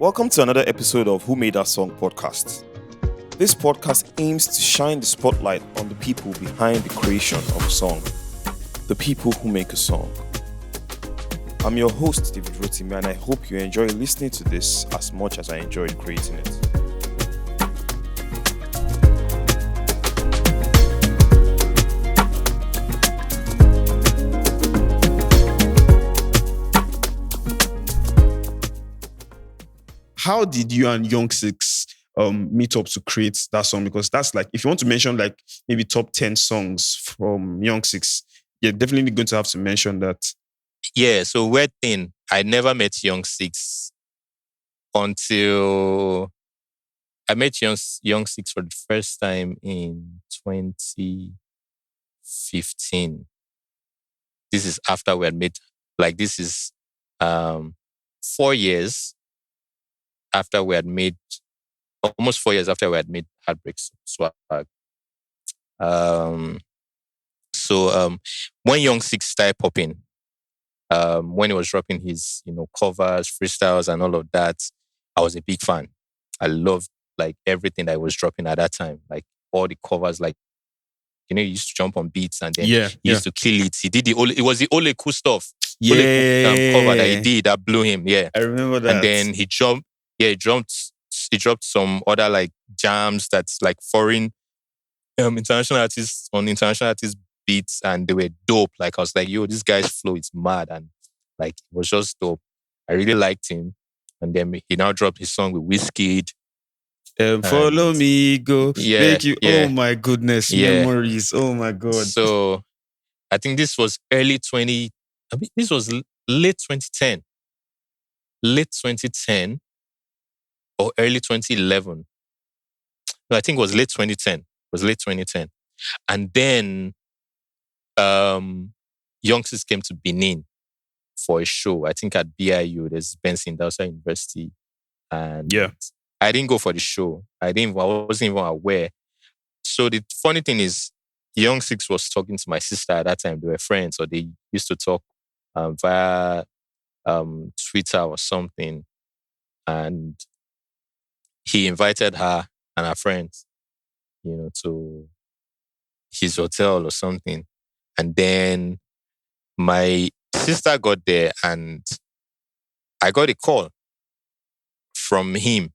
Welcome to another episode of Who Made That Song podcast. This podcast aims to shine the spotlight on the people behind the creation of a song, the people who make a song. I'm your host, David Rotimi, and I hope you enjoy listening to this as much as I enjoyed creating it. How did you and E06 meet up to create that song? Because that's like, if you want to mention like maybe top 10 songs from E06, you're definitely going to have to mention that. Yeah, so weird thing, I never met E06 until I met E06 for the first time in 2015. This is after we had met, like this is 4 years after we had made, almost 4 years after we had made Heartbreak Swag. So when E06 started popping, when he was dropping his, covers, freestyles and all of that, I was a big fan. I loved like everything that he was dropping at that time. Like all the covers, like, he used to jump on beats and then he used to kill it. He did it was the only cool stuff. Cover that he did that blew him. Yeah. I remember that. And then he dropped some other like jams that's like foreign international artists beats, and they were dope. Like I was like, yo, this guy's flow is mad, and like it was just dope. I really liked him. And then he now dropped his song with Wizkid. Follow me, go. Yeah, Thank you. yeah. Oh my goodness, Yeah. memories. Oh my God. So I think this was this was late 2010. Late 2010 or early 2011. No, I think it was late 2010. It was late 2010. And then E06 came to Benin for a show. I think at BIU, there's Benson Dausa University. And I didn't go for the show. I wasn't even aware. So the funny thing is, E06 was talking to my sister at that time. They were friends, so they used to talk via Twitter or something. And he invited her and her friends, to his hotel or something. And then my sister got there and I got a call from him.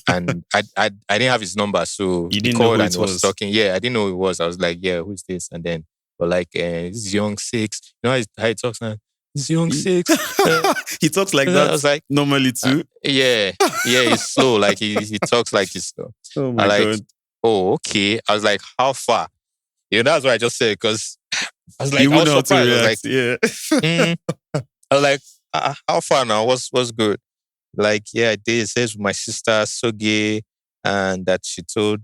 And I didn't have his number, so You he didn't know called who and it was was. talking. Yeah, I didn't know who it was. I was like, yeah, who's this? And then we're like, this is E06. You know how he talks now? This is E06. He talks like I that was like, normally too. yeah, he's slow. Like he talks like he's slow. Oh my I like, God. oh, okay. I was like, how far? That's what I just said, because I was like, You I was wouldn't know how to surprised. I was react. like, I was like, how far now? What's good? Like, yeah, I did. It says my sister Soge, and that she told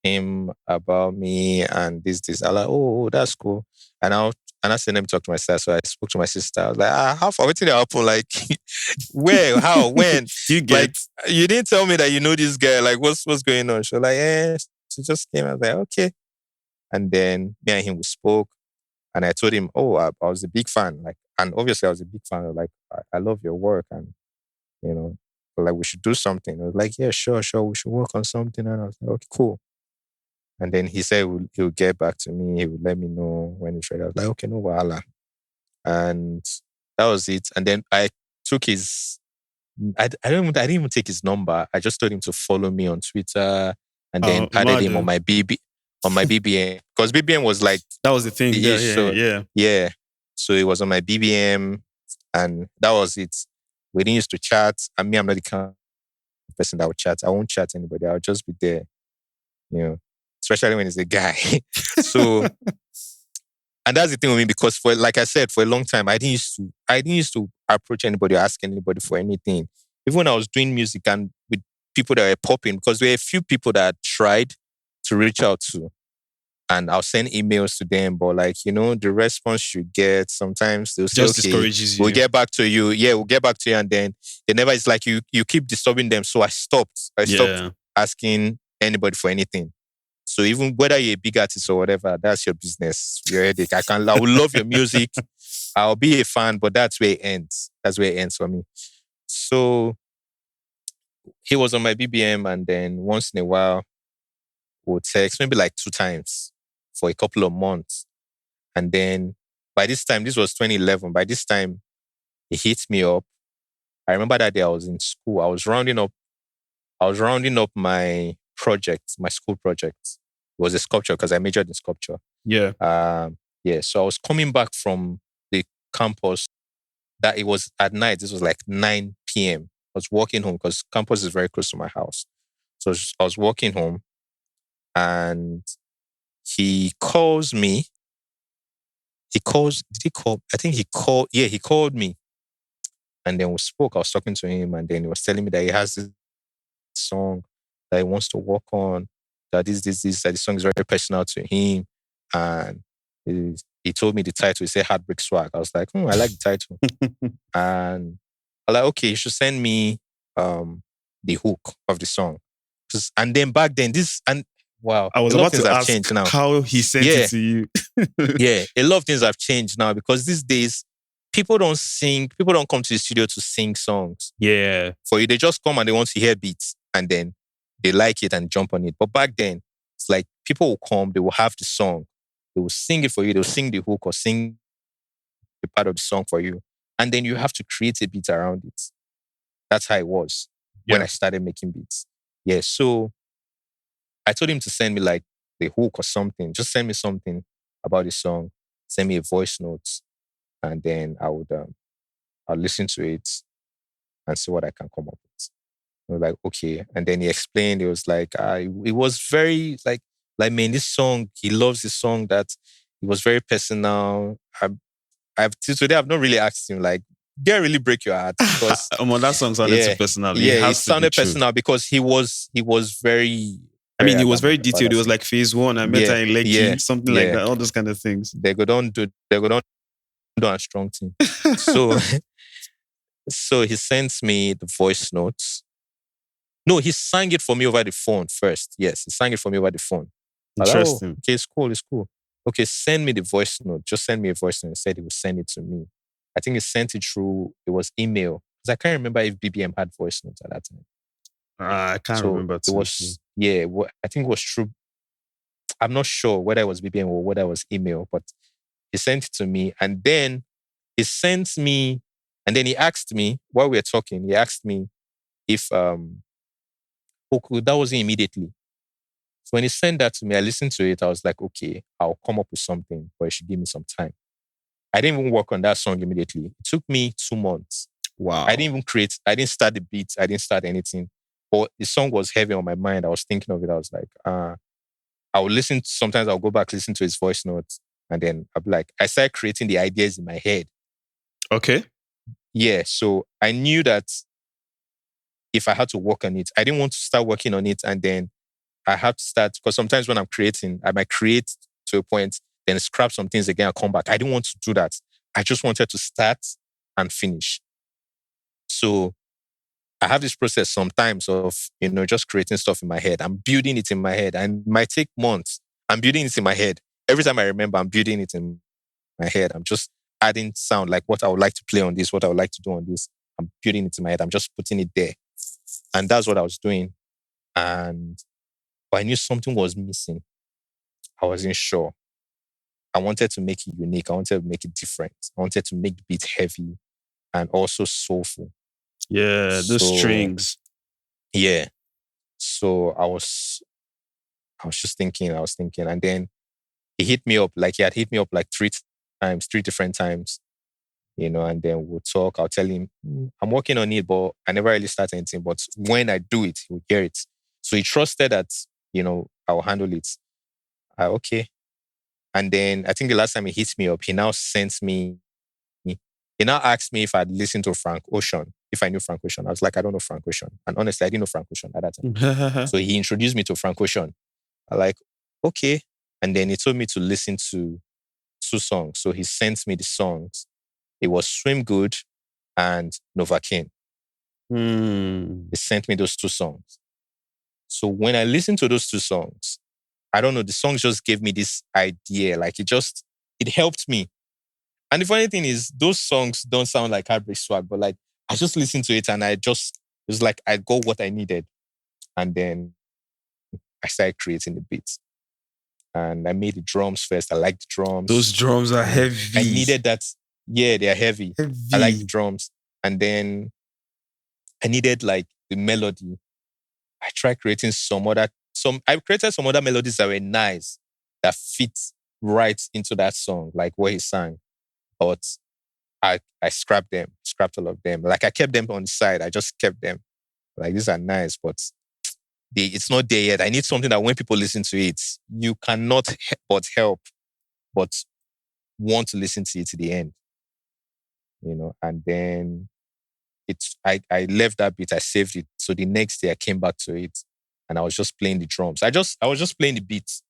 him about me and this. I was like, oh, that's cool. And I said, let me talk to my sister. So I spoke to my sister. I was like, how far? What did happen? Like, where? How? When? You get Like, you didn't tell me that you know this guy. Like, what's going on? She was like, she just came. I was like, okay. And then me and him, we spoke. And I told him, I was a big fan. Like, and obviously I was a big fan. I was like, I love your work. And, like, we should do something. I was like, yeah, sure. We should work on something. And I was like, okay, cool. And then he said he'll get back to me. He would let me know when he's ready. I was like, okay, no wahala. And that was it. And then I took his, I didn't even take his number. I just told him to follow me on Twitter and then added him on my BBM. Because BBM was like... That was the thing. Yeah. So it was on my BBM and that was it. We didn't used to chat. I'm not the kind of person that would chat. I won't chat anybody. I'll just be there, especially when it's a guy. So, and that's the thing with me, because like I said, for a long time, I didn't used to approach anybody or ask anybody for anything. Even when I was doing music and with people that were popping, because there were a few people that I tried to reach out to. And I'll send emails to them, but like, the response you get, sometimes they'll say, just okay, discourages you. we'll get back to you. Yeah, we'll get back to you. And then they never, it's like you keep disturbing them. So I stopped asking anybody for anything. So even whether you're a big artist or whatever, that's your business, your headache. I will love your music. I'll be a fan, but that's where it ends. That's where it ends for me. So he was on my BBM, and then once in a while, we'll text, maybe like 2 times for a couple of months. And then by this time, this was 2011, by this time, he hit me up. I remember that day I was in school. I was rounding up my project, my school project. It was a sculpture because I majored in sculpture. Yeah. So I was coming back from the campus. That it was at night. This was like 9 p.m. I was walking home because campus is very close to my house. So I was walking home, and he calls me. Did he call? I think he called. Yeah, he called me. And then we spoke. I was talking to him, and then he was telling me that he has this song that he wants to work on, that that the song is very personal to him. And he told me the title. He said Heartbreak Swag. I was like, I like the title. And I was like, okay, you should send me the hook of the song. And then back then, wow. I was about to ask now. How he sent it to you. Yeah, a lot of things have changed now because these days, people don't come to the studio to sing songs. Yeah. For you, they just come and they want to hear beats and then they like it and jump on it. But back then, it's like people will come, they will have the song, they will sing it for you, they'll sing the hook or sing the part of the song for you. And then you have to create a beat around it. That's how it was when I started making beats. Yeah, so I told him to send me like the hook or something. Just send me something about the song. Send me a voice note. And then I'll listen to it and see what I can come up with. I was like, okay. And then he explained, it was like, it was very like, man, this song, he loves this song, that it was very personal. Till today, I've not really asked him, like, did really break your heart? Because that song sounded too personal. It sounded personal because he was very... I mean, it was very detailed. It was like phase 1. I met her in Lekki, something like that. All those kind of things. They go down a strong team. So he sent me the voice notes. No, he sang it for me over the phone first. Yes, he sang it for me over the phone. Interesting. Like, okay, it's cool. Okay, send me the voice note. Just send me a voice note. He said he would send it to me. I think he sent it through, it was email. Because I can't remember if BBM had voice notes at that time. I can't remember. It was, I think it was true. I'm not sure whether it was BBM or whether it was email, but he sent it to me. And then he sent me, and then he asked me, while we were talking, he asked me if, that wasn't immediately. So when he sent that to me, I listened to it. I was like, okay, I'll come up with something, but you should give me some time. I didn't even work on that song immediately. It took me 2 months. Wow. I didn't start the beat. I didn't start anything. But the song was heavy on my mind. I was thinking of it. I was like, I would listen. Sometimes I'll go back, listen to his voice notes. And then I'll be like, I started creating the ideas in my head. Okay. Yeah. So I knew that if I had to work on it, I didn't want to start working on it. And then I have to start, because sometimes when I'm creating, I might create to a point, then scrap some things again and come back. I didn't want to do that. I just wanted to start and finish. So I have this process sometimes of, just creating stuff in my head. I'm building it in my head, and it might take months. I'm building it in my head. Every time I remember, I'm building it in my head. I'm just adding sound, like what I would like to play on this, what I would like to do on this. I'm building it in my head. I'm just putting it there. And that's what I was doing. But I knew something was missing. I wasn't sure. I wanted to make it unique. I wanted to make it different. I wanted to make the beat heavy and also soulful. Yeah, the strings. Yeah. So I was just thinking. And then he hit me up. Like, he had hit me up like 3 different times. And then we'll talk. I'll tell him, I'm working on it, but I never really start anything. But when I do it, he'll hear it. So he trusted that, I'll handle it. Okay. And then I think the last time he hit me up, he now asked me if I'd listened to Frank Ocean, if I knew Frank Ocean. I was like, I don't know Frank Ocean. And honestly, I didn't know Frank Ocean at that time. So he introduced me to Frank Ocean. I like, okay. And then he told me to listen to 2 songs. So he sent me the songs. It was Swim Good and Novocaine. He sent me those 2 songs. So when I listened to those 2 songs, I don't know, the songs just gave me this idea. Like, it helped me. And the funny thing is, those songs don't sound like Heartbreak Swag, but like, I just listened to it and I just was like I got what I needed. And then I started creating the beats. And I made the drums first. I like the drums. Those drums are heavy. I needed that. Yeah, they are heavy. I like the drums. And then I needed like the melody. I tried creating I created some other melodies that were nice, that fit right into that song, like what he sang. But I scrapped all of them. Like I kept them on the side. I just kept them. Like these are nice, but it's not there yet. I need something that when people listen to it, you cannot but help but want to listen to it to the end. You know, and then I left that beat, I saved it. So the next day I came back to it and I was just playing the drums. I was just playing the beats.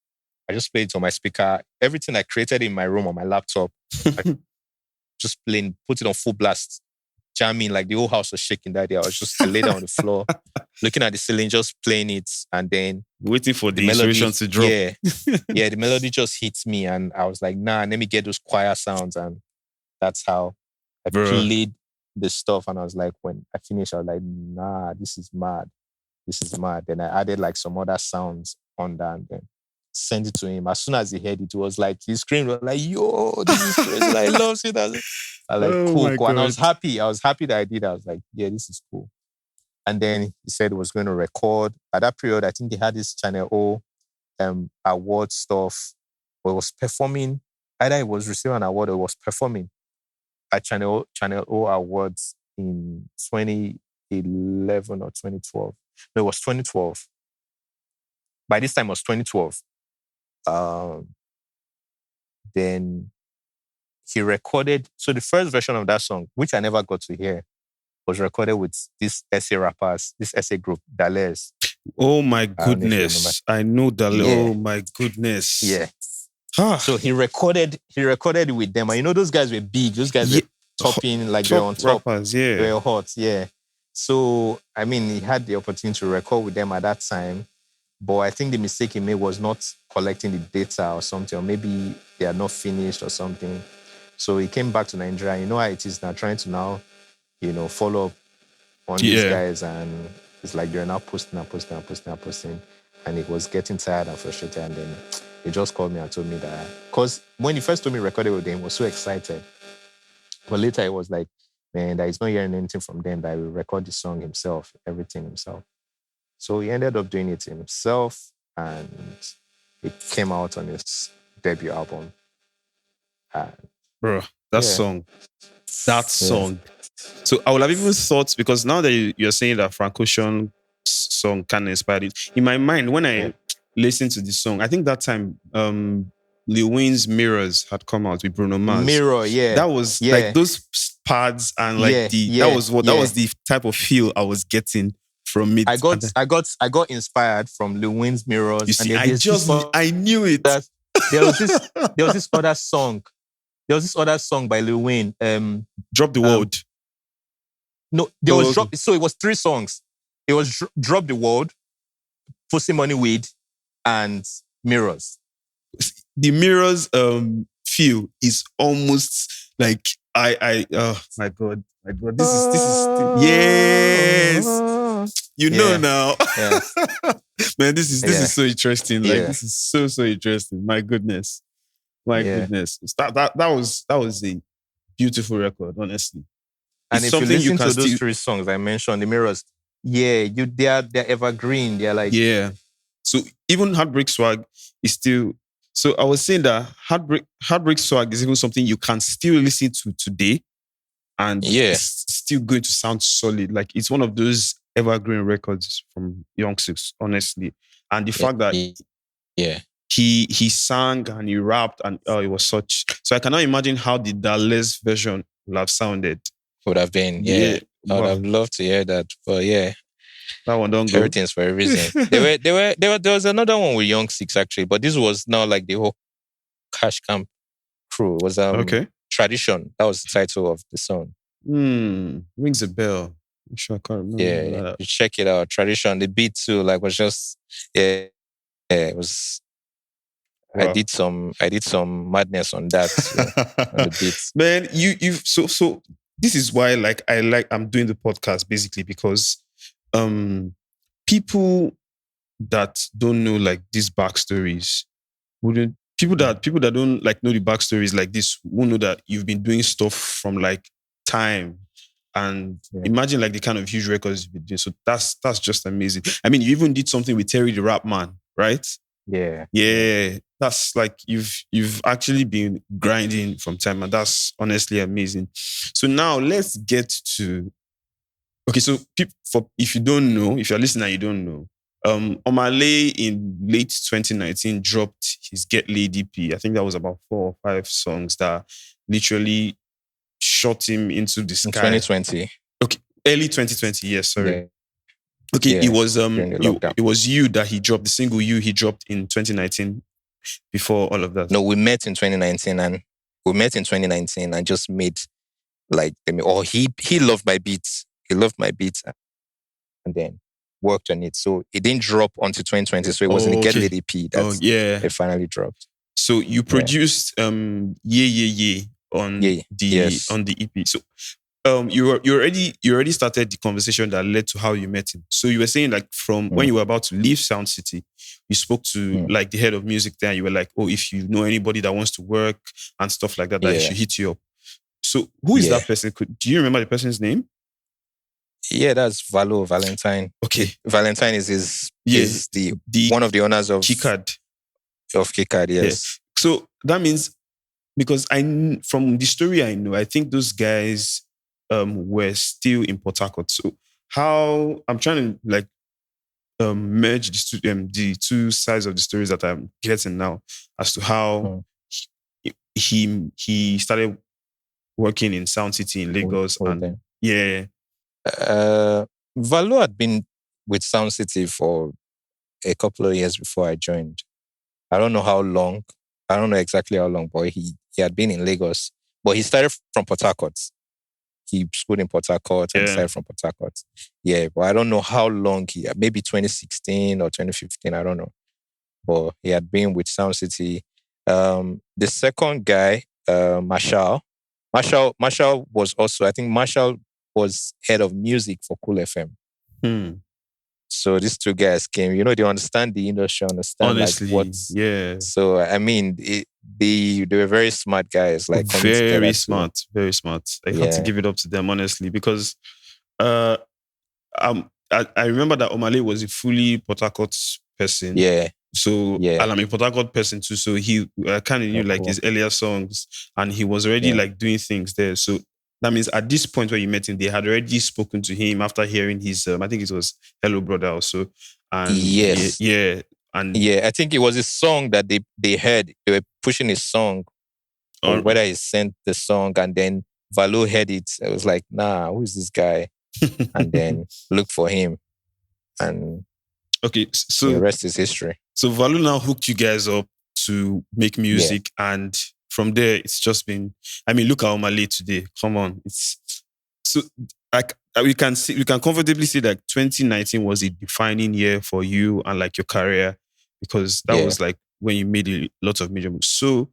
I just played it on my speaker. Everything I created in my room on my laptop, I just playing, put it on full blast, jamming, like the whole house was shaking that day. I laid down on the floor, looking at the ceiling, just playing it, and then waiting for the inspiration to drop. Yeah, the melody just hits me, and I was like, nah, let me get those choir sounds, and that's how I played the stuff. And I was like, when I finished, I was like, nah, this is mad. Then I added like some other sounds on that, and then sent it to him. As soon as he heard it, was like, he screamed like, yo, this is crazy. I love it. I was like, cool. And I was happy that I did. I was like, yeah, this is cool. And then he said he was going to record. At that period, I think they had this Channel O award stuff where it was performing. Either it was receiving an award or it was performing at Channel O Awards in 2011 or 2012. No, it was 2012. By this time, it was 2012. Then he recorded. So the first version of that song, which I never got to hear, was recorded with this SA rappers, this SA group, Dalles. Oh my goodness. I know Dalles. Yeah. Oh my goodness. Yeah. So he recorded it with them. And you know, those guys were big. Those guys were topping, like they were on top. Rappers, yeah. They were hot, yeah. So, I mean, he had the opportunity to record with them at that time. But I think the mistake he made was not collecting the data or something, or maybe they are not finished or something. So he came back to Nigeria. You know how it is now, trying to now, follow up on these guys. And it's like they're now posting. And he was getting tired and frustrated. And then he just called me and told me that, because when he first told me recorded with them, he was so excited. But later he was like, man, that he's not hearing anything from them, that he will record the song himself, everything himself. So he ended up doing it himself, and it came out on his debut album. Bro, that song. So I would have even thought, because now that you're saying that Frank Ocean song kind of inspired it, in my mind, when I listened to this song, I think that time Lil Wayne's Mirrors had come out with Bruno Mars. Mirror, yeah. That was like those pads and like that was the type of feel I was getting from it. I got inspired from Lil Wayne's Mirrors. You see, I knew it. There was this other song. There was this other song by Lil Wayne. Drop the World. No, there was drop. So it was 3 songs. It was Drop the World, Pussy Money Weed, and Mirrors. The Mirrors feel is almost like oh my god, this is yes, you know now. Yeah. Man, this is so interesting. Like this is so interesting. My goodness. That was a beautiful record, honestly. And if you listen to those 3 songs I mentioned, the Mirrors, they're evergreen. They're like So even Heartbreak Swag is still. So I was saying that Heartbreak Swag is even something you can still listen to today, and it's still going to sound solid. Like it's one of those evergreen records from E06, honestly. And the fact that he sang and he rapped, and it was such. So I cannot imagine how the Dalles version would have sounded. Would have been, I would have loved to hear that, but that one don't go. Everything's for a reason. There was another one with E06 actually, but this was now like the whole Cash Camp crew. It was Tradition. That was the title of the song. Rings a bell. I'm sure I can't remember. Yeah, you check it out. Tradition. The beat too, like was just it was. Wow. I did some madness on that on the beats. Man, you so this is why I'm doing the podcast basically, because people that don't know like these backstories wouldn't people that don't like know the backstories like this won't know that you've been doing stuff from like time. And imagine like the kind of huge records you've been doing. So that's just amazing. I mean, you even did something with Terry the Rap Man, right? Yeah. That's like you've actually been grinding from time, and that's honestly amazing. So now let's get to so if you don't know, if you're listening and you don't know, Omah Lay in late 2019 dropped his Get Ladipoe. I think that was about 4 or 5 songs that literally shot him into the sky. In 2020. Okay, early 2020. Yes, sorry. Yeah. Okay, Yeah, it was You that he dropped, the single You he dropped in 2019 before all of that. No, we met in 2019 and just made like he loved my beats. He loved my beats and then worked on it. So it didn't drop until 2020. So it was in the Get Ladipoe that it finally dropped. So you produced Yeah Yeah on the EP. So you already started the conversation that led to how you met him. So you were saying like from when you were about to leave Sound City, you spoke to like the head of music there. And you were like, oh, if you know anybody that wants to work and stuff like that, that he should hit you up. So who is that person? Do you remember the person's name? Yeah, that's Valentine. Okay, Valentine is the one of the owners of Keycard. Of Keycard, yes. Yeah. So that means because from the story I know, I think those guys were still in Port Harcourt. So how I'm trying to like merge the two sides of the stories that I'm getting now as to how he started working in Sound City in Lagos Valo had been with Sound City for a couple of years before I joined. I don't know how long. I don't know exactly how long, but he had been in Lagos. But he started from Port Harcourt. He schooled in Port Harcourt and started from Port Harcourt. Yeah, but I don't know how long maybe 2016 or 2015, I don't know. But he had been with Sound City. The second guy, Marshall was also, I think Marshall was head of music for Cool FM. So these two guys came, they understand the industry, honestly, So, I mean, they were very smart guys. Like very smart. I have to give it up to them, honestly, because I remember that Omah Lay was a fully Port Harcourt person. Yeah. So, and I'm a Port Harcourt person too. So he kind of knew like his earlier songs, and he was already like doing things there. So that means at this point where you met him, they had already spoken to him after hearing his, I think it was Hello Brother also. And I think it was a song that they heard. They were pushing his song, or whether he sent the song, and then Valo heard it. It was like, nah, who is this guy? And then look for him. And so the rest is history. So Valo now hooked you guys up to make music, and from there it's just been. I mean, look at Omah Lay today. Come on, it's so like we can comfortably say that 2019 was a defining year for you and like your career, because that was like when you made a lot of major moves. So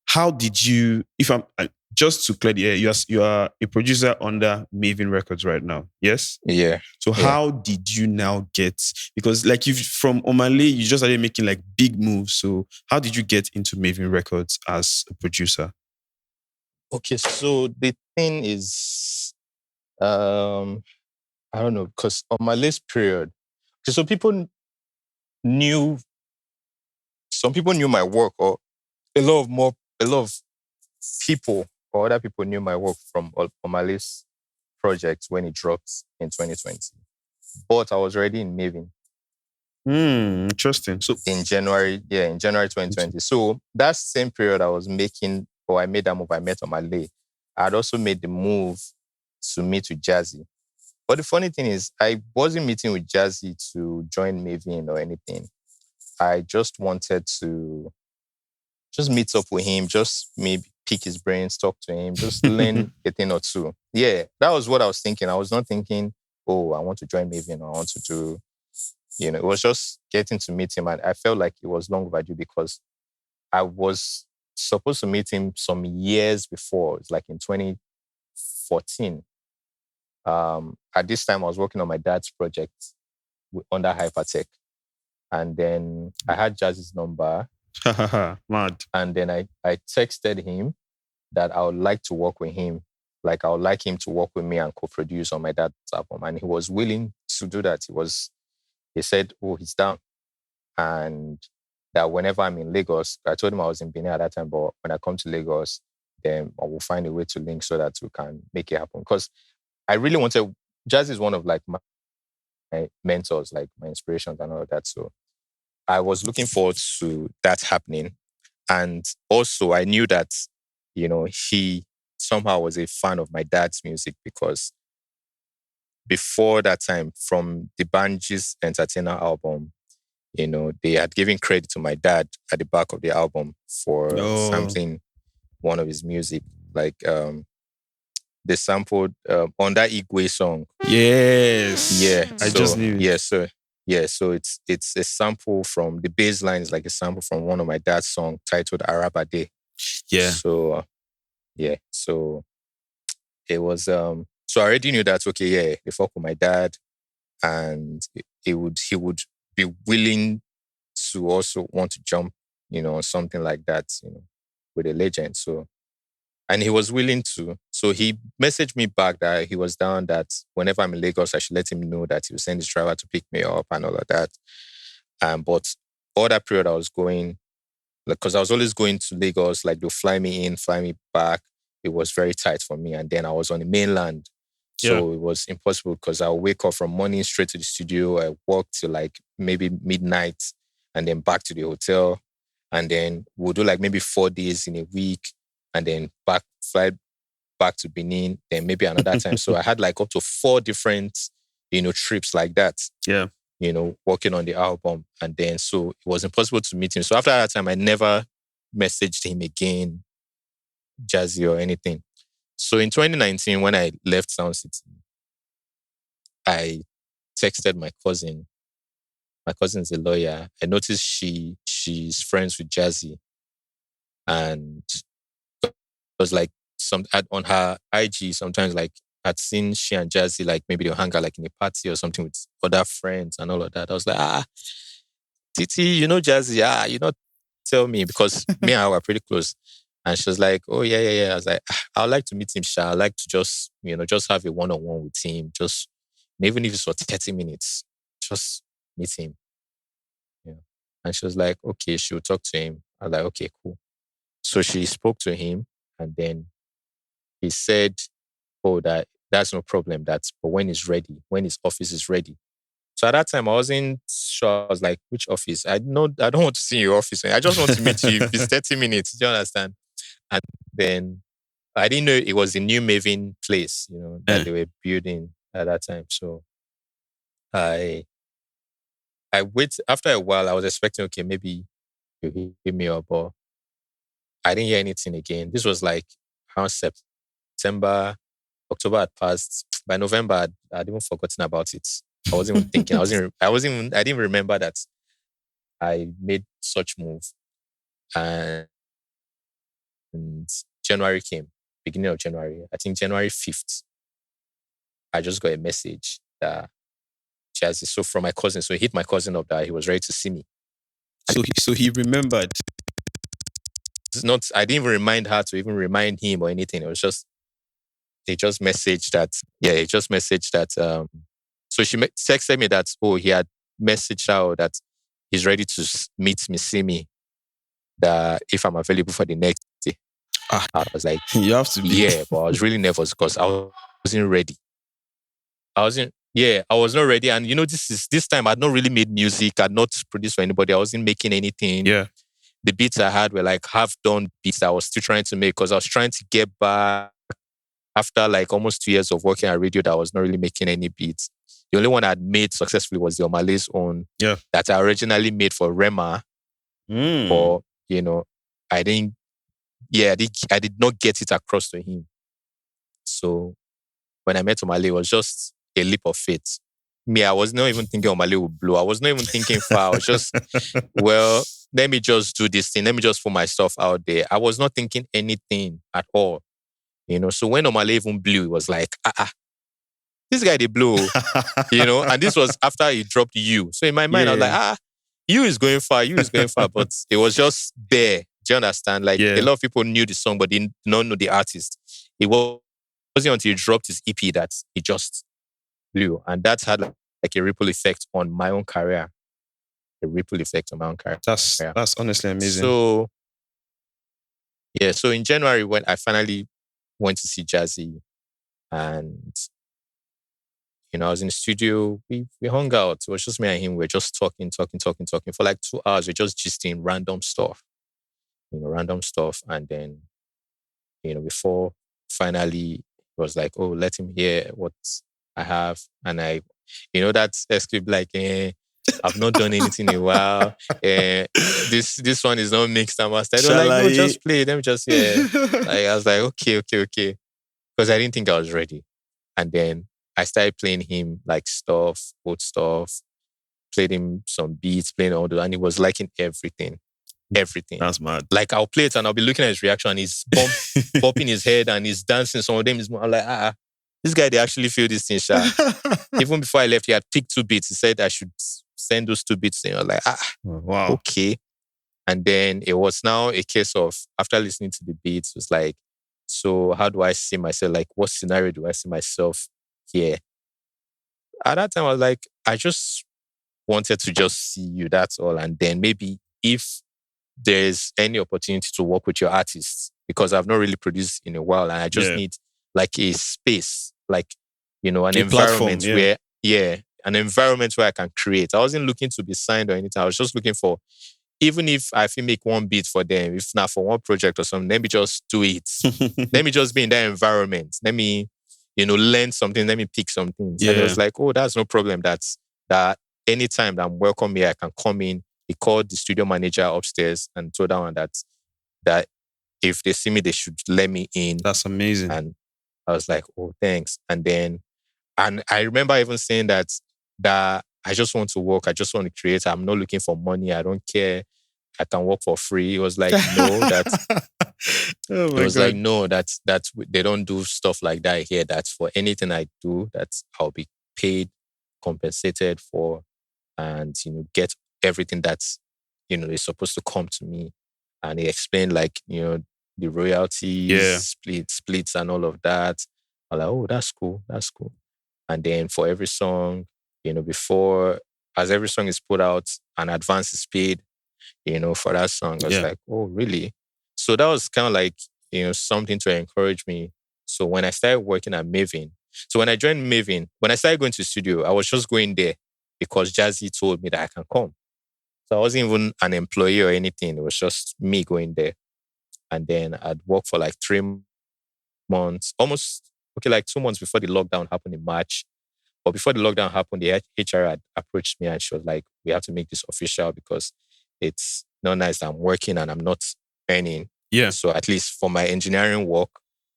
how did you? If I'm just to clear the air, you are a producer under Mavin Records right now, yes? Yeah. So how did you now get? Because like from Omah Lay, you just started making like big moves. So how did you get into Mavin Records as a producer? Okay, so the thing is, I don't know, because on my list period, so some people knew my work, or a lot of people or other people knew my work from Omah Lay's project when it dropped in 2020. But I was already in Mavin. Interesting. So in January 2020. So that same period I made that move, I met Omah Lay. I had also made the move to meet with Jazzy. But the funny thing is, I wasn't meeting with Jazzy to join Mavin or anything. I just wanted to just meet up with him, just maybe pick his brains, talk to him, just learn a thing or two. Yeah, that was what I was thinking. I was not thinking, oh, I want to join Mavin or I want to do, it was just getting to meet him. And I felt like it was long overdue because I was supposed to meet him some years before. It's like in 2014. At this time, I was working on my dad's project under Hypertech. And then I had Jazzy's number. Mad. And then I texted him that I would like to work with him. Like, I would like him to work with me and co-produce on my dad's album. And he was willing to do that. He said, oh, he's down. And that whenever I'm in Lagos, I told him I was in Benin at that time, but when I come to Lagos, then I will find a way to link so that we can make it happen. Because I really wanted, Jazz is one of like my mentors, like my inspirations and all of that. So I was looking forward to that happening. And also I knew that, he somehow was a fan of my dad's music, because before that time, from the Banji's Entertainer album, they had given credit to my dad at the back of the album for sampling one of his music. Like, they sampled on that Igwe song. Yes. Yeah. I just knew it. So it's a sample from, the bass line is like a sample from one of my dad's songs titled Arabade. Yeah. So it was, so I already knew that, okay, yeah, they fuck with my dad, and he would be willing to also want to jump, on something like that, with a legend. So, and he was willing to. So he messaged me back that he was down, that whenever I'm in Lagos, I should let him know that he will send his driver to pick me up and all of that. But all that period I was going, because I was always going to Lagos, like they'll fly me in, fly me back. It was very tight for me. And then I was on the mainland. So it was impossible, because I'll wake up from morning straight to the studio. I walk till like maybe midnight and then back to the hotel. And then we'll do like maybe 4 days in a week, and then fly back to Benin, then maybe another time. So I had like up to 4 different, trips like that. Yeah. Working on the album. And then so it was impossible to meet him. So after that time, I never messaged him again, Jazzy or anything. So in 2019, when I left Sound City, I texted my cousin. My cousin's a lawyer. I noticed she's friends with Jazzy. And it was like on her IG, sometimes like I'd seen she and Jazzy, like maybe they'll hang out like in a party or something with other friends and all of that. I was like, Titi, Jazzy, tell me, because me and her were pretty close. And she was like, oh, yeah. I was like, I'd like to meet him, Sha. I'd like to just, just have a one-on-one with him. Just, even if it's for 30 minutes, just meet him. Yeah. And she was like, okay, she'll talk to him. I was like, okay, cool. So she spoke to him, and then he said, oh, that's no problem. But when he's ready, when his office is ready. So at that time, I wasn't sure. I was like, which office? I don't want to see your office. I just want to meet you. If it's 30 minutes, do you understand? And then I didn't know it was a new Mavin place, that they were building at that time. So I wait. After a while, I was expecting, okay, maybe you hit me up, but I didn't hear anything again. This was like around September, October had passed. By November, I'd even forgotten about it. I wasn't even thinking. I didn't remember that I made such move. And January came, beginning of January. I think January 5th, I just got a message that Jazzy, so from my cousin. So he hit my cousin up that he was ready to see me. So he remembered. I didn't even remind her to even remind him or anything. It was just, he just messaged that, so she texted me that, he had messaged her that he's ready to meet me, see me, that if I'm available for the next day. I was like, you have to be. Yeah, but I was really nervous because I wasn't ready. I was not ready. And this time I'd not really made music. I'd not produced for anybody. I wasn't making anything. Yeah. The beats I had were like half-done beats that I was still trying to make, because I was trying to get back after like almost 2 years of working at radio that I was not really making any beats. The only one I'd made successfully was the Omah Lay's own, that I originally made for Rema. But, I did not get it across to him. So when I met Omah Lay, it was just a leap of faith. Me, I was not even thinking Omah Lay would blow. I was not even thinking far. I was just, let me just do this thing. Let me just put my stuff out there. I was not thinking anything at all. So when Omah Lay even blew, it was like, this guy they blow, and this was after he dropped You. So in my mind, I was like, You is going far, but it was just there. Do you understand? Like a lot of people knew the song, but did not know the artist. It wasn't until he dropped his EP that he just blew. And that had like a ripple effect on my own career. That's honestly amazing. So, so in January, when I finally went to see Jazzy, and I was in the studio, we hung out. It was just me and him. We were just talking for like 2 hours. We're just gisting random stuff. And then, before finally it was like, oh, let him hear what I have. And I, that's a script like, I've not done anything in a while. This one is not mixed and mastered. They were like, no, just play. Let me just hear. Like, I was like, okay. Because I didn't think I was ready. And then I started playing him like old stuff, played him some beats, playing all the, and he was liking everything. That's mad. Like I'll play it and I'll be looking at his reaction and he's bopping his head and he's dancing. Some of them is more, I'm like, this guy, they actually feel this thing, sha. Even before I left, he had picked 2 beats. He said I should send those 2 beats. And I was like, wow. Okay. And then it was now a case of, after listening to the beats, it was like, so how do I see myself? Like, what scenario do I see myself here? At that time, I was like, I just wanted to just see you, that's all. And then maybe if there's any opportunity to work with your artists, because I've not really produced in a while and I just need like a space, like, an environment where, an environment where I can create. I wasn't looking to be signed or anything. I was just looking for, even if I feel make one beat for them, if not for one project or something, let me just do it. Let me just be in that environment. Let me, learn something. Let me pick something. And it was like, oh, that's no problem. That anytime that I'm welcome here, I can come in. He called the studio manager upstairs and told them that if they see me, they should let me in. That's amazing. And I was like, oh, thanks. And I remember even saying that I just want to work. I just want to create. I'm not looking for money. I don't care. I can work for free. It was like, no, like, no, that they don't do stuff like that here. That's for anything I do, that I'll be paid, compensated for, and, get everything that's, is supposed to come to me. And he explained like, the royalties, splits and all of that. I'm like, oh, that's cool. And then for every song, as every song is put out, an advance is paid, for that song. I was like, oh, really? So that was kind of like, something to encourage me. So when I started working at Mavin, when I joined Mavin, when I started going to the studio, I was just going there because Jazzy told me that I can come. So I wasn't even an employee or anything. It was just me going there. And then I'd work for like 3 months, like 2 months before the lockdown happened in March. But before the lockdown happened, the HR had approached me and she was like, we have to make this official because it's not nice that I'm working and I'm not earning. Yeah. So at least for my engineering work,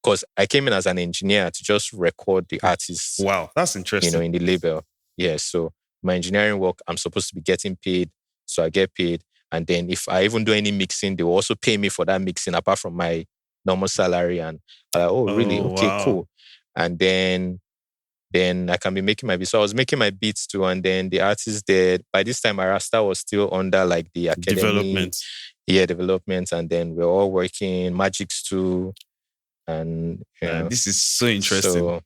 because I came in as an engineer to just record the artists. Wow, that's interesting. In the label. Yeah, so my engineering work, I'm supposed to be getting paid. So I get paid. And then if I even do any mixing, they will also pay me for that mixing apart from my normal salary. And I'm like, oh, really? Okay, wow. Cool. And then I can be making my beats. So I was making my beats too. And then the artist did. By this time, Starr was still under like the academy. Development. Yeah, development. And then we're all working, Magics too. And this is so interesting.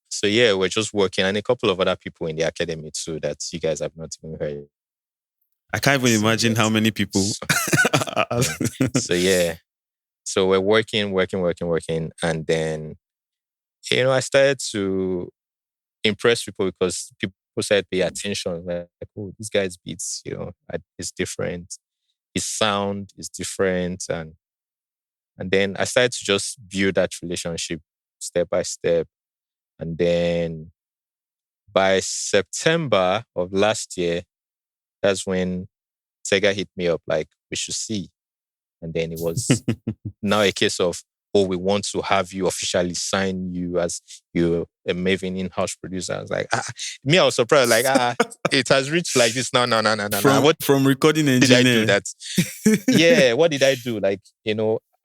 So yeah, we're just working. And a couple of other people in the academy too that you guys have not even heard. I can't even imagine how many people. So yeah. So we're working. And then, I started to impress people because people started to pay attention. Like, oh, this guy's beats, is different. His sound is different. And then I started to just build that relationship step by step. And then by September of last year, that's when Sega hit me up like, we should see. And then it was now a case of, oh, we want to have you officially sign you as you're a Mavin in-house producer. I was like, me, I was surprised. Like, it has reached like this. No. From recording engineer. Did I do that? Yeah, what did I do? Like,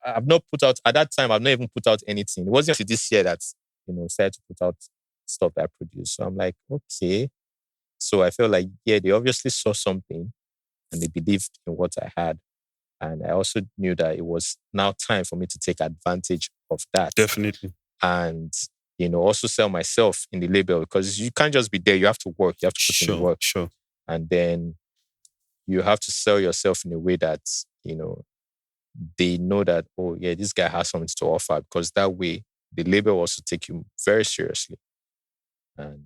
I've not put out, at that time, I've not even put out anything. It wasn't until this year that, started to put out stuff that I produced. So I'm like, okay. So I felt like, yeah, they obviously saw something and they believed in what I had. And I also knew that it was now time for me to take advantage of that. Definitely. And, also sell myself in the label, because you can't just be there. You have to work. You have to put in the work. Sure. And then you have to sell yourself in a way that, they know that, oh, yeah, this guy has something to offer, because that way the label will also take you very seriously. And,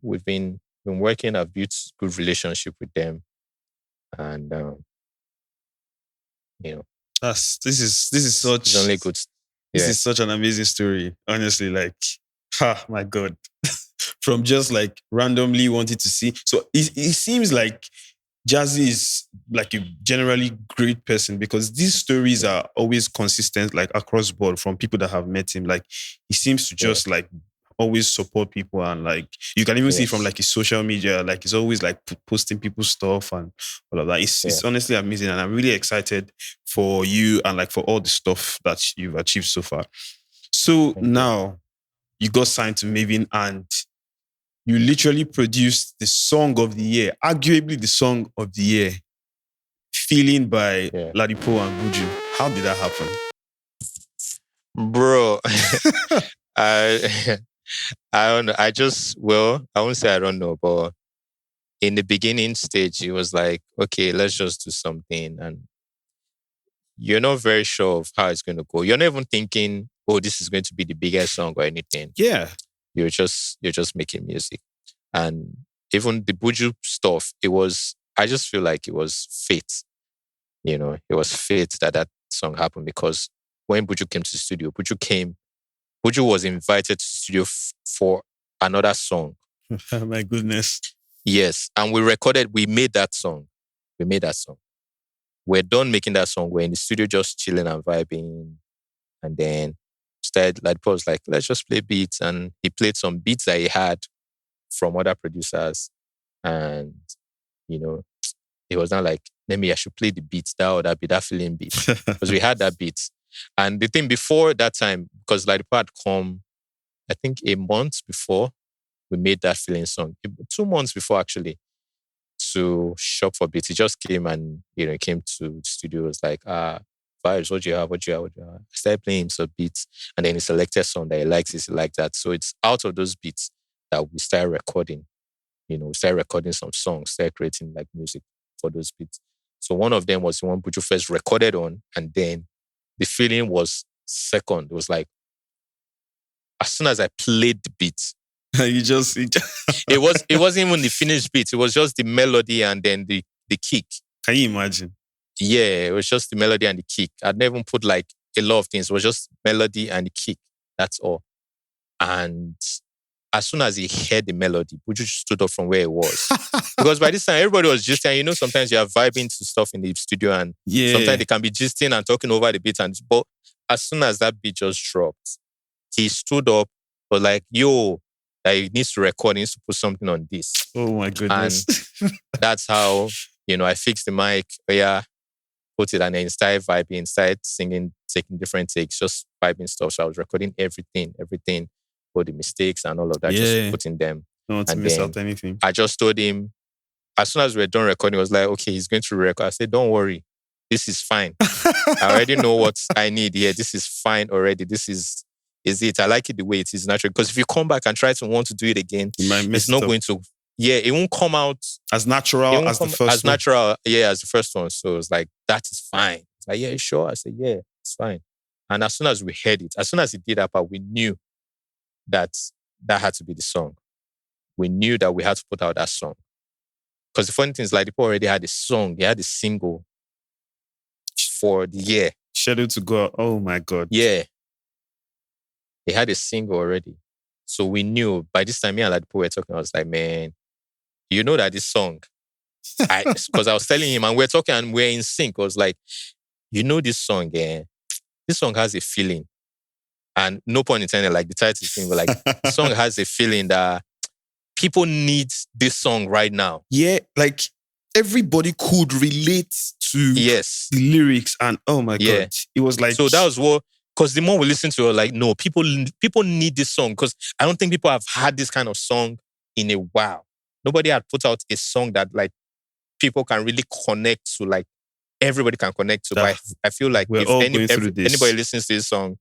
we've been working. I've built good relationship with them. And, this is such... It's only good. This is such an amazing story. Honestly, like, my God. From just like randomly wanting to see. So it seems like Jazzy is like a generally great person, because these stories are always consistent, like across board from people that have met him. Like, he seems to just like always support people, and like you can even see from like his social media, like he's always like posting people's stuff and all of that. It's honestly amazing, and I'm really excited for you and like for all the stuff that you've achieved so far. So now you got signed to Mavin, and you literally produced the song of the year, arguably the song of the year, Feeling by Ladipoe and Buju. How did that happen? Bro, I don't know. I won't say I don't know, but in the beginning stage, it was like, okay, let's just do something. And you're not very sure of how it's going to go. You're not even thinking, oh, this is going to be the biggest song or anything. Yeah. You're just making music. And even the Buju stuff, I just feel like it was fate. It was fate that song happened, because when Buju came to the studio, Buju was invited to the studio for another song. My goodness. Yes. And we made that song. We're done making that song. We're in the studio just chilling and vibing. And then Ladipoe was like, let's just play beats. And he played some beats that he had from other producers. And, it was not like, I should play the beats, that feeling beat. Because we had that beat. And the thing before that time, because Ladipoe had come, I think a month before we made that feeling song. 2 months before, actually, to shop for beats. He just came and, came to the studio. It was like, Vibes, what do you have? I started playing him some beats, and then he selected some that he likes, he liked that. So it's out of those beats that we started recording. We started recording some songs, started creating like music for those beats. So one of them was the one Buju first recorded on, and then the feeling was second. It was like, as soon as I played the beat, it wasn't even the finished beat. It was just the melody and then the kick. Can you imagine? Yeah, it was just the melody and the kick. I'd never even put like a lot of things. It was just melody and the kick. That's all. And as soon as he heard the melody, Buju stood up from where he was. Because by this time, everybody was gisting. Sometimes you are vibing to stuff in the studio, and sometimes they can be gisting and talking over the beat. But as soon as that beat just dropped, he stood up, was like, yo, he needs to record, he needs to put something on this. Oh my goodness. And that's how, I fixed the mic, put it, and then started vibing, started singing, taking different takes, just vibing stuff. So I was recording everything, all the mistakes and all of that, just putting them. Not want to miss out anything. I just told him, as soon as we were done recording, I was like, okay, he's going to record. I said, don't worry, this is fine. I already know what I need here. This is fine already. This is it. I like it the way it is natural. Because if you come back and try to want to do it again, it's not going to, it won't come out as natural as the first one. As natural, as the first one. So it's like, that is fine. It's like, yeah, sure. I said, yeah, it's fine. And as soon as we heard it, as soon as he did that part, we knew that had to be the song. We knew that we had to put out that song. Because the funny thing is, Ladipoe already had a song. He had a single for the year. Scheduled to go out. Oh my God. Yeah. He had a single already. So we knew, by this time, me and Ladipoe were talking, I was like, man, you know that this song, because I was telling him, and we're talking and we're in sync. I was like, you know this song, this song has a feeling. And no pun intended, like the title thing, but like the song has a feeling that people need this song right now. Yeah, like everybody could relate to the lyrics, and oh my God, it was like... So that was what, because the more we listen to it, like, no, people need this song, because I don't think people have had this kind of song in a while. Nobody had put out a song that like people can really connect to, like everybody can connect to. But I feel like if anybody listens to this song,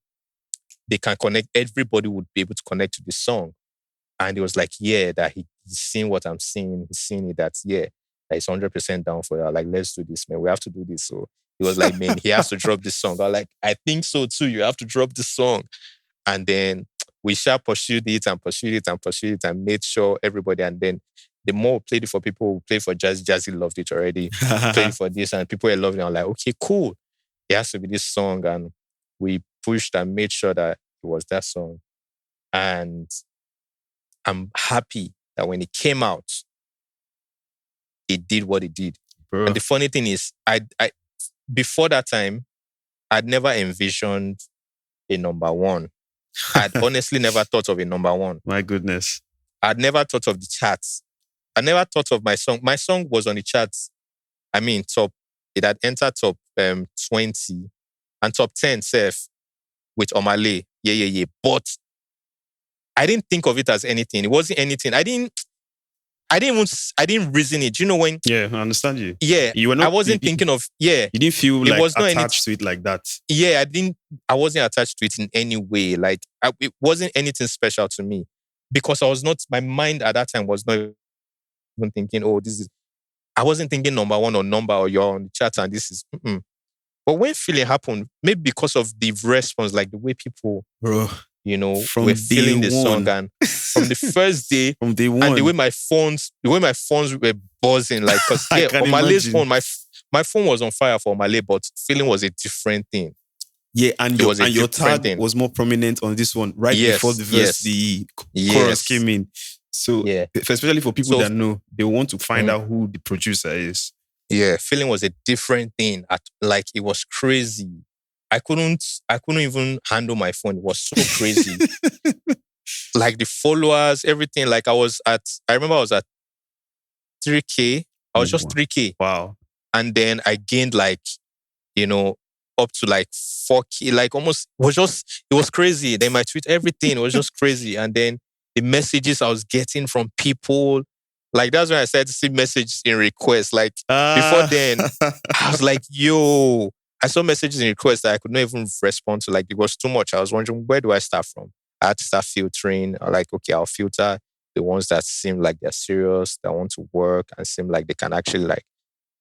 they can connect. Everybody would be able to connect to this song. And it was like, yeah, that he's seen what I'm seeing. He's seen it. That he's 100% down for that. Like, let's do this, man. We have to do this. So he was like, man, he has to drop this song. I was like, I think so too. You have to drop this song. And then we shall pursued it and made sure everybody. And then the more we played it for people who played for Jazzy, Jazzy loved it already. Played for this, and people were loving it. I'm like, okay, cool. It has to be this song. And we pushed and made sure that it was that song. And I'm happy that when it came out, it did what it did. Bro. And the funny thing is, I before that time, I'd never envisioned a number one. I'd honestly never thought of a number one. My goodness. I'd never thought of the charts. I never thought of my song. My song was on the charts. I mean, it had entered top 20 and top 10 self with Omah Lay. Yeah. But I didn't think of it as anything. It wasn't anything. I didn't reason it. You know when? Yeah, I understand you. Yeah, I wasn't thinking of. Yeah, you didn't feel like attached to it like that. Yeah, I wasn't attached to it in any way. Like it wasn't anything special to me because I was not. My mind at that time was not even thinking, oh, this is. I wasn't thinking number one or number or you're on the chart and this is. But when feeling happened, maybe because of the response, like the way people, bro. You know, we're feeling the song, and from the first day, from day one, and the way my phones were buzzing, like because Omah Lay's phone, my phone was on fire for Omah Lay, but feeling was a different thing. Yeah, and your tag was more prominent on this one before the verse, the chorus came in. So especially for people that know, they want to find out who the producer is. Yeah, feeling was a different thing. Like it was crazy. I couldn't even handle my phone. It was so crazy. Like the followers, everything. Like I remember I was at 3K. I was just 3K. Wow. And then I gained like, up to like 4K. Like almost, it was crazy. Then my tweet, everything was just crazy. And then the messages I was getting from people, like that's when I started to see messages in requests. Like before then, I was like, yo, I saw messages and requests that I could not even respond to. Like, it was too much. I was wondering, where do I start from? I had to start filtering. Like, okay, I'll filter the ones that seem like they're serious, that want to work, and seem like they can actually, like,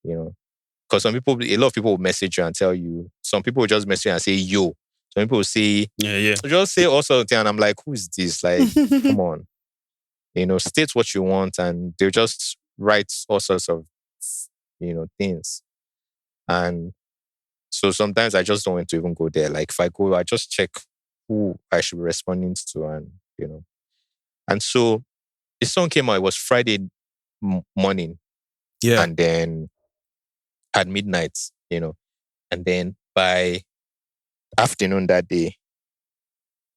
because a lot of people will message you and tell you. Some people will just message you and say, yo. Some people will say, just say also, and I'm like, who is this? Like, come on. State what you want, and they'll just write all sorts of, things. And so sometimes I just don't want to even go there. Like if I go, I just check who I should be responding to, and And so the song came out. It was Friday morning, and then at midnight, and then by afternoon that day,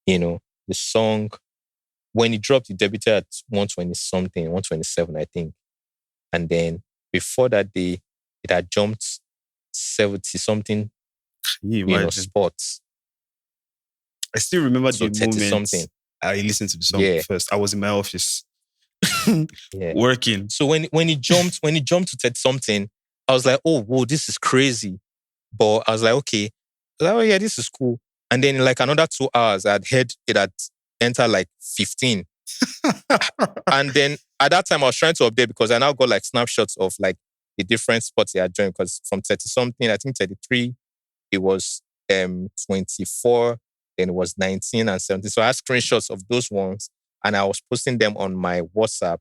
the song when it dropped, it debuted at 120 something, 127, I think, and then before that day, it had jumped 70 something, spots. I still remember the moment I listened to the song first. I was in my office working. So when it jumped to 30 something, I was like, oh, whoa, this is crazy. But I was like, okay. I was like, oh yeah, this is cool. And then in like another 2 hours, I'd heard it had entered like 15. And then at that time, I was trying to update because I now got like snapshots of like the different spots they had joined. Because from 30 something, I think 33, it was 24, then it was 19 and 17. So I had screenshots of those ones and I was posting them on my WhatsApp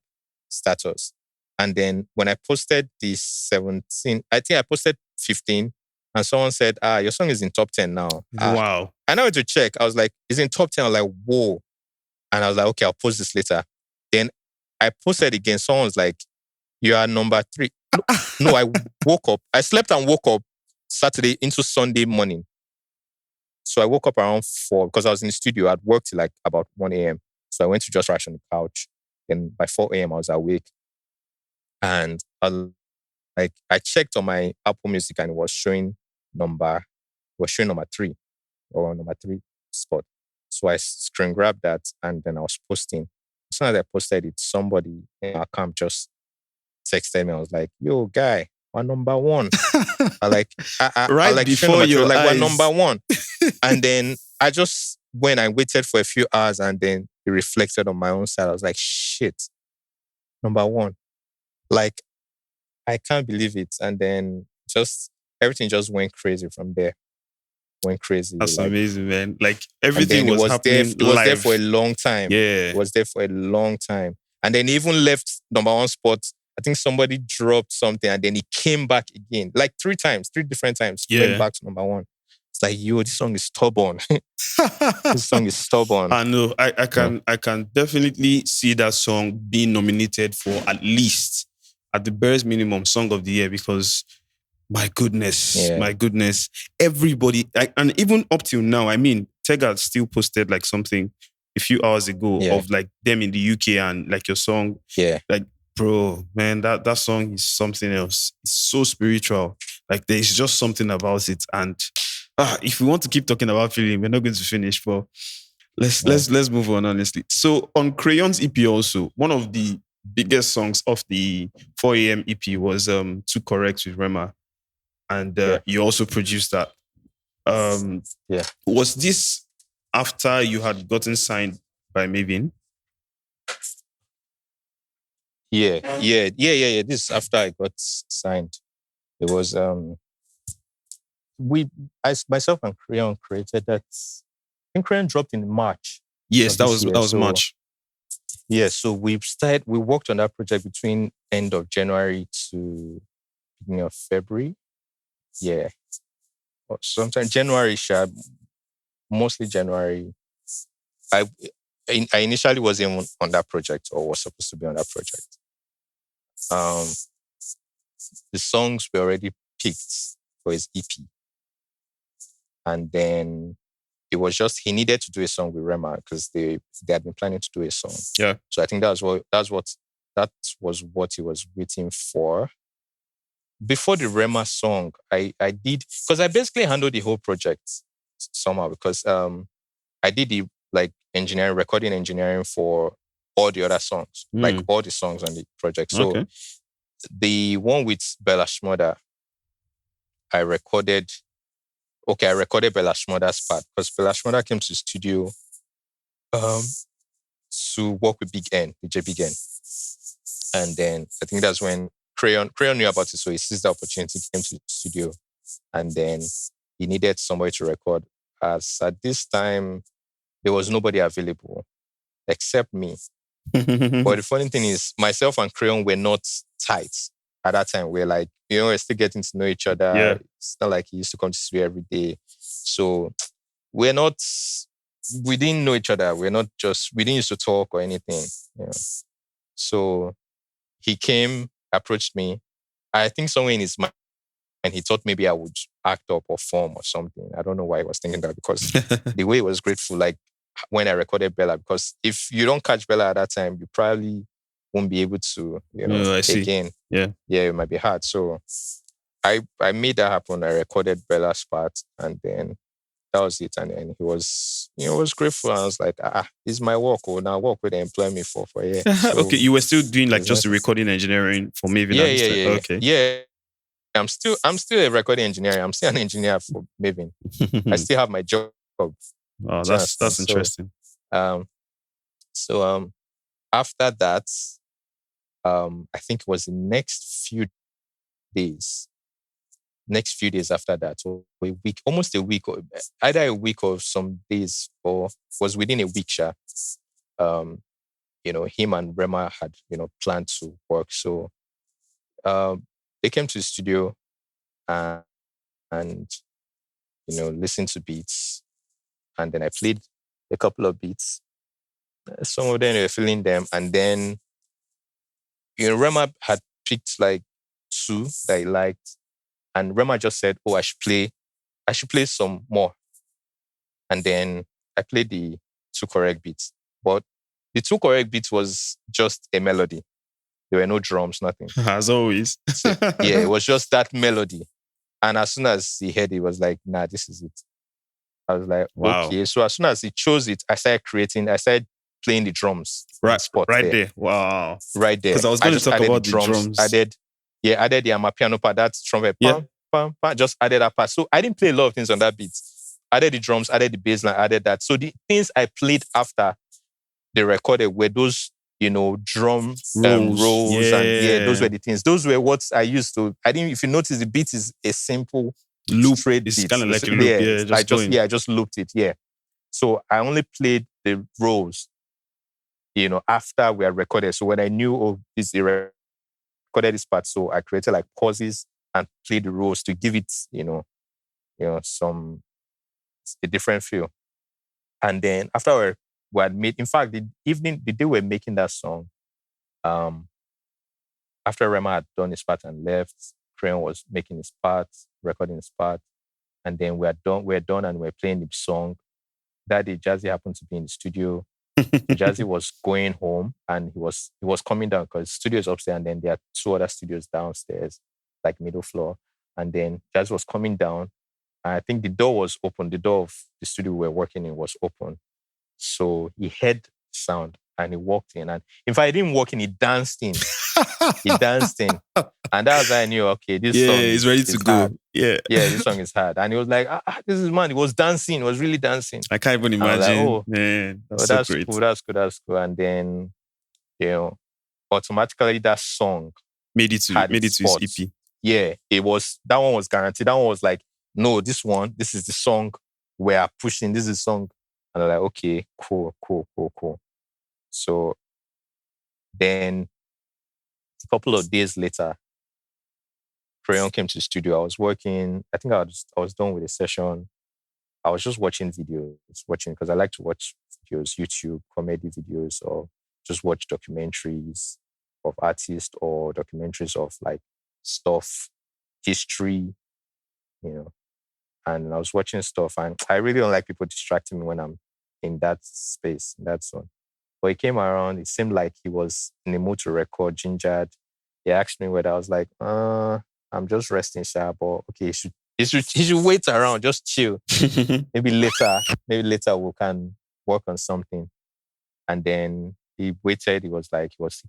status. And then when I posted the 17, I think I posted 15 and someone said, your song is in top 10 now. Wow. And I went to check. I was like, it's in top 10. I was like, whoa. And I was like, okay, I'll post this later. Then I posted again. Someone was like, you are number 3. No, I woke up. I slept and woke up Saturday into Sunday morning. So I woke up around 4 because I was in the studio. I'd worked till like about 1 a.m. So I went to just rush on the couch. Then by 4 a.m. I was awake. And I checked on my Apple Music and it was showing number 3 or number 3. spot. So I screen grabbed that and then I was posting. As soon as I posted it, somebody in our camp just texted me. I was like, yo, guy, we're number one. I Right like showing before my children, your like, we're eyes. number one. And then I just, when I waited for a few hours and then it reflected on my own side, I was like, shit, number one. Like, I can't believe it. And then everything just went crazy from there. Went crazy. That's like, amazing, man. Like everything it was happening there, it was there live. for a long time. Yeah. It was there for a long time. And then even left number one spot. I think somebody dropped something and then he came back again. Like 3 different times. Went back to number one. It's like, yo, this song is stubborn. This song is stubborn. I know. I can definitely see that song being nominated for at least, at the barest minimum, Song of the Year, because my goodness, everybody, and even up till now, I mean, Tega still posted like something a few hours ago of like them in the UK and like your song. Yeah. Like, bro, man, that song is something else. It's so spiritual. Like there's just something about it. And if we want to keep talking about feeling, we're not going to finish, but let's move on, honestly. So on Crayon's EP also, one of the biggest songs of the 4 a.m. EP was Too Correct with Rema. And you also produced that. Was this after you had gotten signed by Mavin? Yeah. This is after I got signed. It was myself and Crayon created that. I think Crayon dropped in March. Yes, that was March. Yeah, so we worked on that project between end of January to beginning of February. Yeah. Sometime January, mostly January. I initially wasn't on that project or was supposed to be on that project. The songs were already picked for his EP. And then it was just, he needed to do a song with Rema because they had been planning to do a song. Yeah. So I think that was what he was waiting for. Before the Rema song, I did, because I basically handled the whole project somehow, because I did the recording engineering for all the other songs, like all the songs on the project. So the one with Bella Shmurda, I recorded Bella Shmurda's part, because Bella Shmurda came to the studio to work with Big N, DJ Big N. And then I think that's when Crayon knew about it, so he seized the opportunity, came to the studio, and then he needed somebody to record. As at this time, there was nobody available except me. But the funny thing is, myself and Crayon were not tight at that time. We're like, we're still getting to know each other. Yeah. It's not like he used to come to studio every day. So we didn't know each other. We didn't used to talk or anything. You know. So he came, approached me. I think somewhere in his mind, and he thought maybe I would act up or form or something. I don't know why he was thinking that, because the way he was grateful, like when I recorded Bella, because if you don't catch Bella at that time, you probably won't be able to, again. Yeah, it might be hard. So I made that happen. I recorded Bella's part, and then that was it. And then he was grateful. And I was like, it's my work. Now work where they employ me for a year. So, okay, you were still doing like just the recording engineering for Mavin. Yeah. Okay. Yeah. I'm still a recording engineer. I'm still an engineer for Mavin. I still have my job. Oh, that's interesting. So after that, I think it was the next few days after that, or a week, almost a week, or either a week or some days, or was within a week, him and Rema had, planned to work. So they came to the studio and listened to beats. And then I played a couple of beats. Some of them were feeling them. And then, Rema had picked like 2 that he liked. And Rema just said, I should play some more. And then I played the 2 correct beats. But the 2 correct beats was just a melody. There were no drums, nothing. As always. So, it was just that melody. And as soon as he heard it, he was like, nah, this is it. I was like, okay. So as soon as he chose it, I started playing the drums. Right there. Wow. Right there. Because I was going to talk about the drums. Added the piano part, that trumpet, pam, pam, pam, just added that part. So I didn't play a lot of things on that beat. Added the drums, added the bass line, added that. So the things I played after they recorded were those, drum rolls and those were the things. Those were what I used to. If you notice, the beat is a simple loop. Straight it's beat. Kind of like a loop. I just looped it. Yeah. So I only played the rolls, after we had recorded. So when I knew they recorded this part, so I created like pauses and played the rolls to give it, a different feel. And then after we had made, in fact, the day we were making that song, after Rema had done his part and left, Crayon was making his part, recording his part, and then we're done and we're playing the song. That day, Jazzy happened to be in the studio. Jazzy was going home and he was coming down because the studio is upstairs and then there are 2 other studios downstairs, like middle floor. And then Jazzy was coming down. And I think the door was open. The door of the studio we were working in was open. So he heard sound and he walked in. And in fact, he didn't walk in, he danced in. And that was how I knew, okay, this song is ready to go. Hard. Yeah, this song is hard. And he was like, this is man. He was dancing. He was really dancing. I can't even imagine. Like, man, that's so great. Cool. That's cool. And then, automatically that song made it to his EP. Yeah, that one was guaranteed. That one was like, no, this is the song we are pushing. This is the song. And I'm like, okay, cool. So then a couple of days later, Crayon came to the studio. I was working. I think I was done with a session. I was just watching videos, because I like to watch videos, YouTube, comedy videos, or just watch documentaries of artists or documentaries of like stuff, history, And I was watching stuff, and I really don't like people distracting me when I'm in that space, in that zone. But he came around. It seemed like he was in the mood to record, gingered. He asked me whether I was like, I'm just resting, sir, but okay, he should wait around, just chill. Maybe later we can work on something. And then he waited. He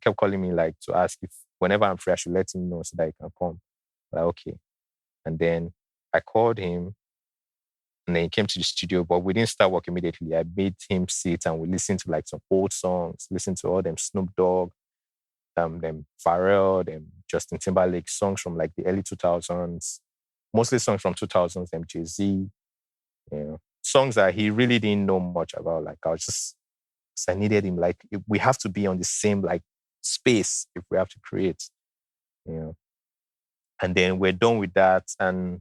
kept calling me like to ask if whenever I'm free, I should let him know so that he can come. Like, okay. And then I called him and then he came to the studio, but we didn't start work immediately. I made him sit and we listened to like some old songs, listened to all them Snoop Dogg, them Pharrell, them Justin Timberlake songs from like the early 2000s, mostly songs from 2000s, them Jay-Z, songs that he really didn't know much about. Like I needed him, like we have to be on the same like space if we have to create, And then we're done with that. And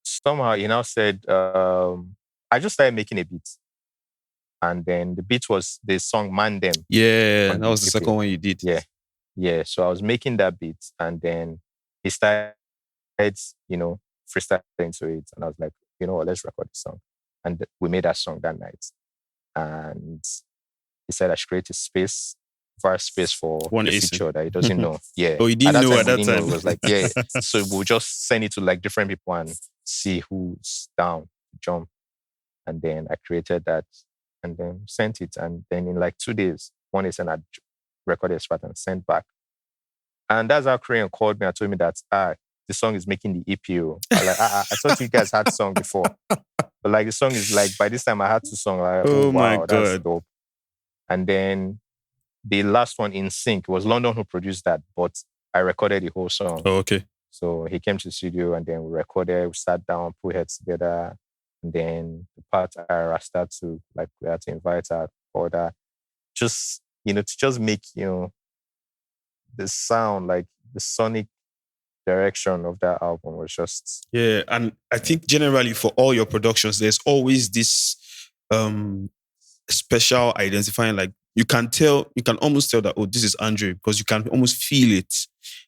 somehow he now said, I just started making a beat. And then the beat was the song Man Them. Yeah, that was the second one you did. Yeah. So I was making that beat and then he started, freestyling into it. And I was like, you know what, let's record the song. And we made that song that night. And he said I should create a space for one the feature that he doesn't know. Yeah. Oh, he didn't know at that time. It was like, yeah. So we'll just send it to like different people and see who's down to jump. And then I created that and then sent it. And then in like 2 days, one day I recorded a spot and sent back. And that's how Crayon called me and told me that the song is making the EP. I was like, I thought you guys had song before. But like the song is like, by this time I had 2 songs. Like, oh my wow, God. That's dope. And then the last one, In Sync, it was London who produced that, but I recorded the whole song. Oh, okay. So he came to the studio and then we recorded, we sat down, put heads together. And then the part Ayra started to, like, we had to invite her, order, just, to just make, the sound, like the sonic direction of that album was just... Yeah, and I think generally for all your productions, there's always this special identifying, like you can almost tell that, oh, this is Andre, because you can almost feel it.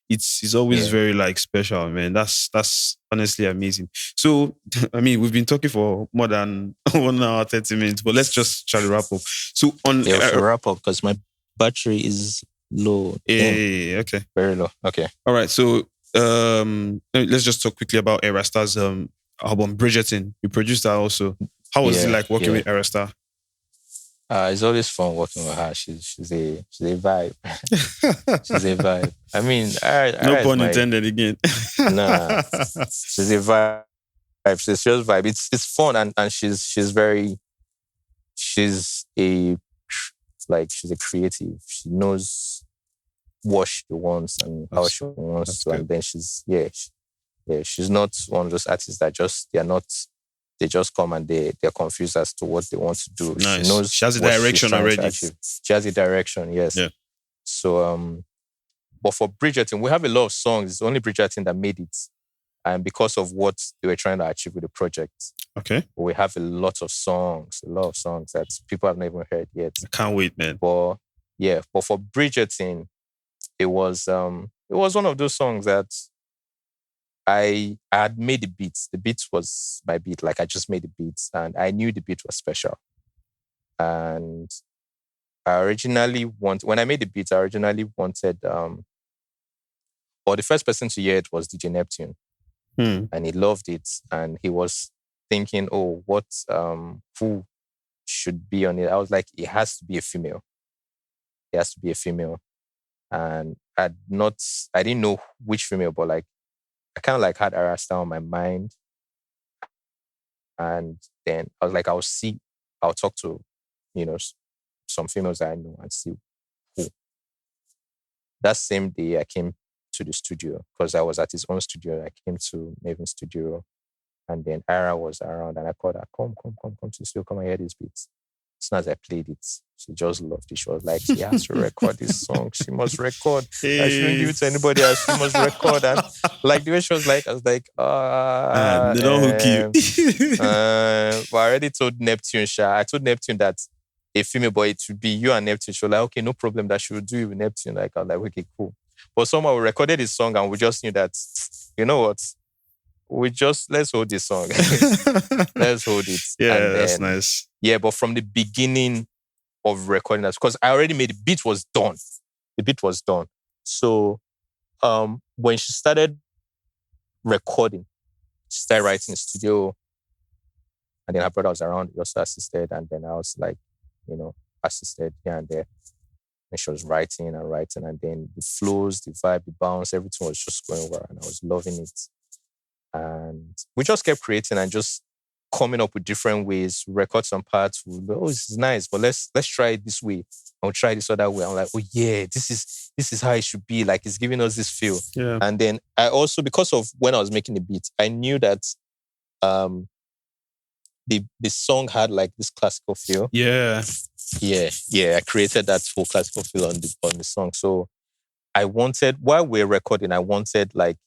It's always very like special, man. That's honestly amazing. So, I mean, we've been talking for more than 1 hour, 30 minutes, but let's just try to wrap up. So wrap up because my battery is low. Okay. Very low. Okay. All right. So let's just talk quickly about Ayra Starr's album, Bridgertn. You produced that also. How was it like working with Ayra Starr? It's always fun working with her. She's a vibe. She's a vibe. I mean, no pun intended again. Nah, she's a vibe. She's just vibe. It's fun and she's a creative. She knows what she wants and how she wants to, and then she's not one of those artists that they just come and they're confused as to what they want to do. Nice. She knows she has a direction already. She has a direction, yes. Yeah. So but for Bridgertn, we have a lot of songs. It's only Bridgertn that made it. And because of what they were trying to achieve with the project. Okay. We have a lot of songs that people have never heard yet. I can't wait, man. But for Bridgertn, it was one of those songs that I had made the beats. The beat was my beat. Like I just made the beats and I knew the beat was special. And when I made the beats, I originally wanted, the first person to hear it was DJ Neptune. And he loved it. And he was thinking, who should be on it? I was like, it has to be a female. It has to be a female. And I didn't know which female, but like, I kind of like had Ayra Starr on my mind. And then I was like, I'll talk to, some females that I know and see who. That same day I came to the studio because I was at his own studio. I came to Mavin's studio and then Ayra was around and I called her, come to the studio, come and hear these beats. As soon as I played it, she just loved it. She was like, she has to record this song. She must record. I shouldn't give it to anybody else. She must record. And like the way she was like, I was like, they don't hook you. But I already told Neptune, I told Neptune that a female boy, it would be you and Neptune. She was like, okay, no problem, that she would do it with Neptune. Like, I was like, okay, cool. But somehow we recorded this song and we just knew that, you know what? Let's hold this song. Let's hold it. Yeah, and that's nice. Yeah, but from the beginning of recording that, because I already made the beat was done. The beat was done. So when she started recording, she started writing in the studio. And then her brother was around, he also assisted. And then I was like, assisted here and there. And she was writing. And then the flows, the vibe, the bounce, everything was just going well. And I was loving it. And we just kept creating and just coming up with different ways, record some parts. This is nice, but let's try it this way. I'll try this other way. I'm like, oh yeah, this is how it should be. Like it's giving us this feel. Yeah. And then I also, because of when I was making the beat, I knew that the song had like this classical feel. Yeah. I created that full classical feel on the song. So I wanted, while we're recording, I wanted like,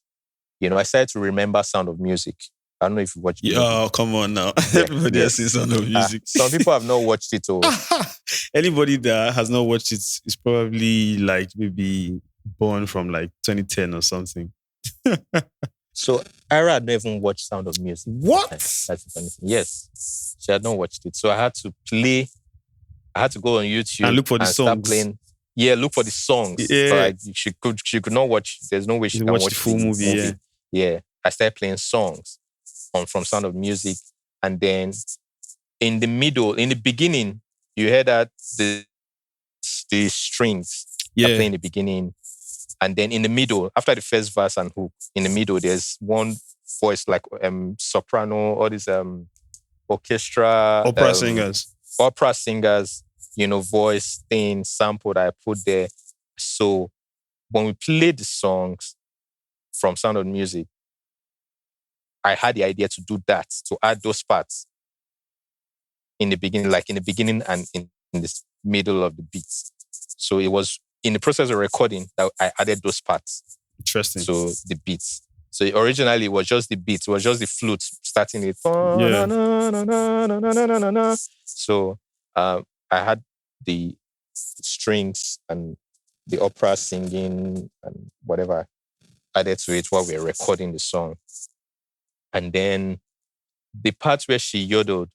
I started to remember Sound of Music. I don't know if you watched it. Oh, come on now. Yeah. Everybody has seen Sound of Music. Some people have not watched it. Anybody that has not watched it is probably like maybe born from like 2010 or something. So Ayra had not even watched Sound of Music. What? That's the funny thing. Yes. She had not watched it. So I had to go on YouTube and look for the songs. Start playing. Yeah, look for the songs. Yeah. So like she could not watch. There's no way she can watch the full movie. Yeah. I started playing songs from Sound of Music. And then in the beginning, you heard that the strings are playing in the beginning. And then in the middle, after the first verse and hook, in the middle, there's one voice like soprano, all these orchestra. Opera singers, voice thing, sample that I put there. So when we played the songs from Sound of Music, I had the idea to do that, to add those parts in the beginning, and in the middle of the beats. So it was in the process of recording that I added those parts. Interesting. So the beats. So originally it was just the beats. It was just the flute starting it. Yeah. So I had the strings and the opera singing and whatever added to it while we were recording the song. And then the parts where she yodeled.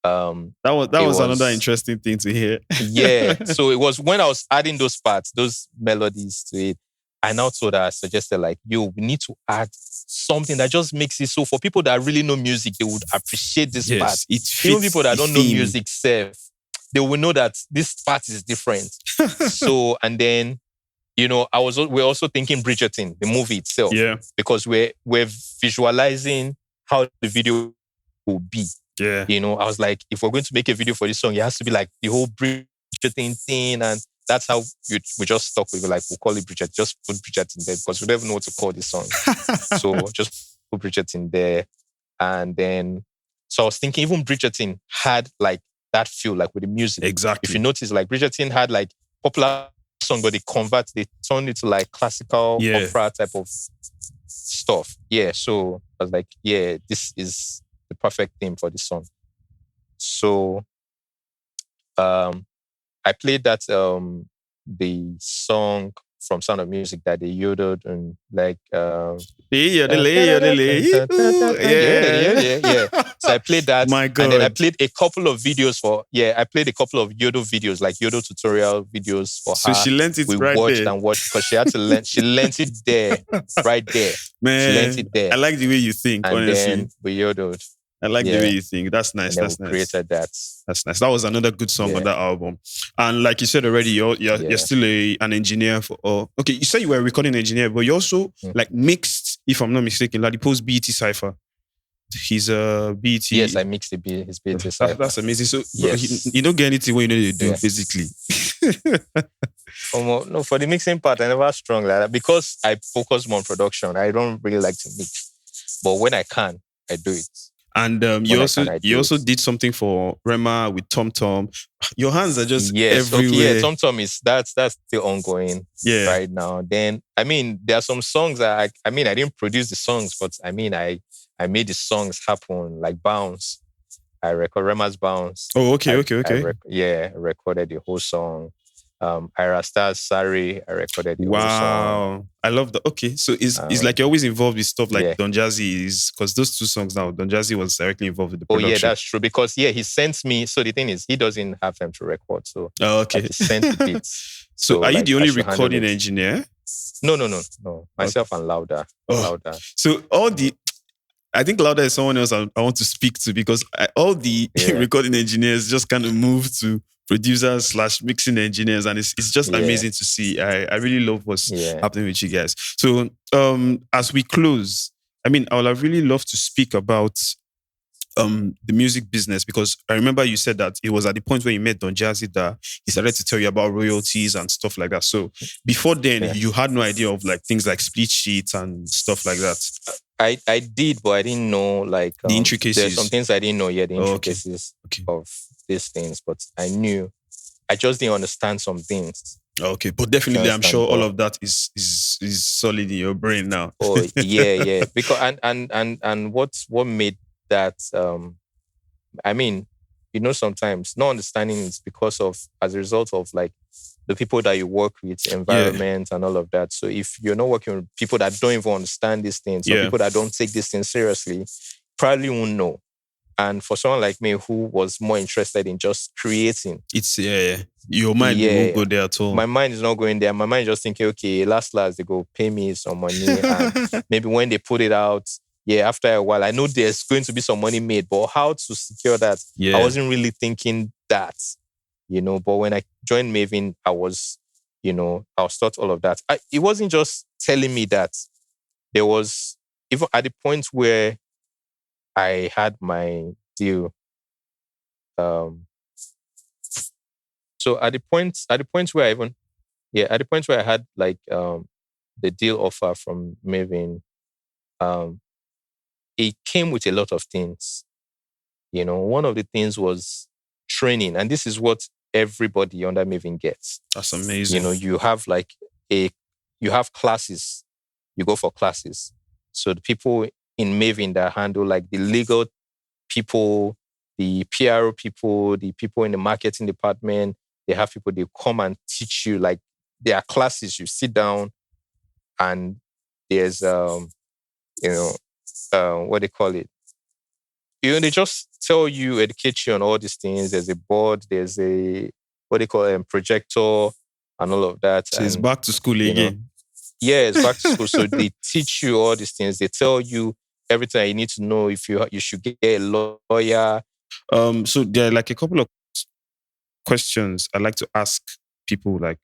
That was another interesting thing to hear. Yeah. So it was when I was adding those parts, those melodies to it, I now told her, I suggested like, yo, we need to add something that just makes it so for people that really know music, they would appreciate this part. It fits. Even people that don't know theme. music self, they will know that this part is different. So, and then, you know, we're also thinking Bridgertn, the movie itself. Yeah. Because we're visualizing how the video will be. Yeah. You know, I was like, if we're going to make a video for this song, it has to be like the whole Bridgertn thing. And that's how we just stuck with it. Like, we'll call it Bridgertn. Just put Bridgertn there because we don't even know what to call this song. So just put Bridgertn there. And then, so I was thinking even Bridgertn had like that feel like with the music. Exactly. If you notice, like Bridgertn had like popular song, but they turn it to like classical opera type of stuff. Yeah. So I was like, yeah, this is the perfect theme for this song. So I played that the song from Sound of Music that they yodeled and like yeah. So I played that. My God. And then I played a couple of videos I played a couple of yodel videos, like yodel tutorial videos for her. So she learned it we right watched there. and watched because she had to learn. She learned it there, right there. Man, she learned it there. I like the way you think, and honestly. Then we yodeled. I like the way you think. That's nice. And That's then nice. Created that. That's nice. That was another good song on that album. And like you said already, you're still an engineer for. Okay, you said you were a recording engineer, but you also like mixed, if I'm not mistaken, Ladipoe's BET Cypher. He's a BET. Yes, I mixed his BET Cypher. That's amazing. So you don't get anything when you know you do, basically. No, for the mixing part, I never strong like that because I focus more on production. I don't really like to mix, but when I can, I do it. And you also did something for Rema with Tom Tom. Your hands are just everywhere. Okay, Tom Tom that's still ongoing right now. Then I mean, there are some songs that I didn't produce the songs, but I mean I made the songs happen, like Bounce. I record Rema's Bounce. Oh, okay. I recorded the whole song. Ayra Starr's Sorry, I recorded the whole song. Wow, I love that. Okay, so it's like you're always involved with stuff like Don Jazzy is, because those two songs now, Don Jazzy was directly involved with the production. Oh yeah, that's true, because he sent me, so the thing is, he doesn't have time to record, so he sent the beats. So are you the only recording engineer? No. Myself and Louder. So I think Louder is someone else I want to speak to, because all the recording engineers just kind of moved to producers / mixing engineers, and it's just amazing to see. I really love what's happening with you guys. So as we close, I mean, I would have really loved to speak about the music business, because I remember you said that it was at the point where you met Don Jazzy that he started to tell you about royalties and stuff like that. So before then, you had no idea of like things like split sheets and stuff like that. I did, but I didn't know like the intricacies. There's some things I didn't know yet, the intricacies of these things, but I knew. I just didn't understand some things. Okay, but definitely, I'm sure all of that is solid in your brain now. Oh yeah. Because and what made that? I mean, you know, sometimes not understanding is because of, as a result of like the people that you work with, environment and all of that. So if you're not working with people that don't even understand these things, or people that don't take these things seriously, probably won't know. And for someone like me who was more interested in just creating, it's your mind won't go there at all. My mind is not going there. My mind is just thinking, okay, last they go pay me some money, and maybe when they put it out, after a while, I know there's going to be some money made, but how to secure that? I wasn't really thinking that, you know. But when I joined Mavin, I was taught all of that. It wasn't just telling me that. There was, even at the point where I had my deal. So at the point where I had like the deal offer from Mavin, it came with a lot of things. You know, one of the things was training, and this is what everybody under Mavin gets. That's amazing. You know, you have classes. You go for classes. So the people in Mavin that handle like the legal people, the PRO people, the people in the marketing department, they have people, they come and teach you, like there are classes, you sit down and there's, what they call it? They just tell you, educate you on all these things. There's a board, there's a, what they call projector and all of that. So it's back to school again. Yeah, it's back to school. So they teach you all these things. They tell you everything you need to know. If you should get a lawyer. So there are like a couple of questions I like to ask people like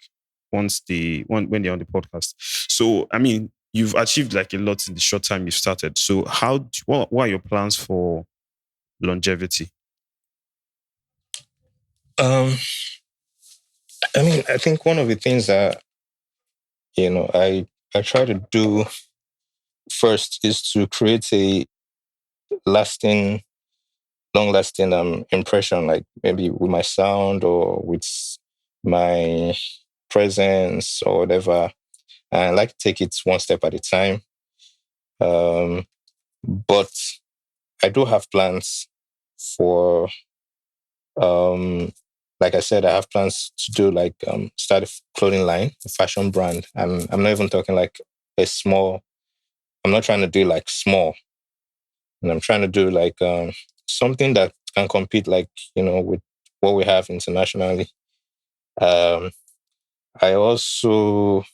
when they're on the podcast. So I mean, you've achieved like a lot in the short time you've started. So what are your plans for longevity? I mean, I think one of the things that I try to do first is to create a long-lasting impression, like maybe with my sound or with my presence or whatever. And I like to take it one step at a time. But I do have plans for, like I said, I have plans to do like start a clothing line, a fashion brand. And I'm not even talking like I'm not trying to do like small. And I'm trying to do like something that can compete like, with what we have internationally. I also,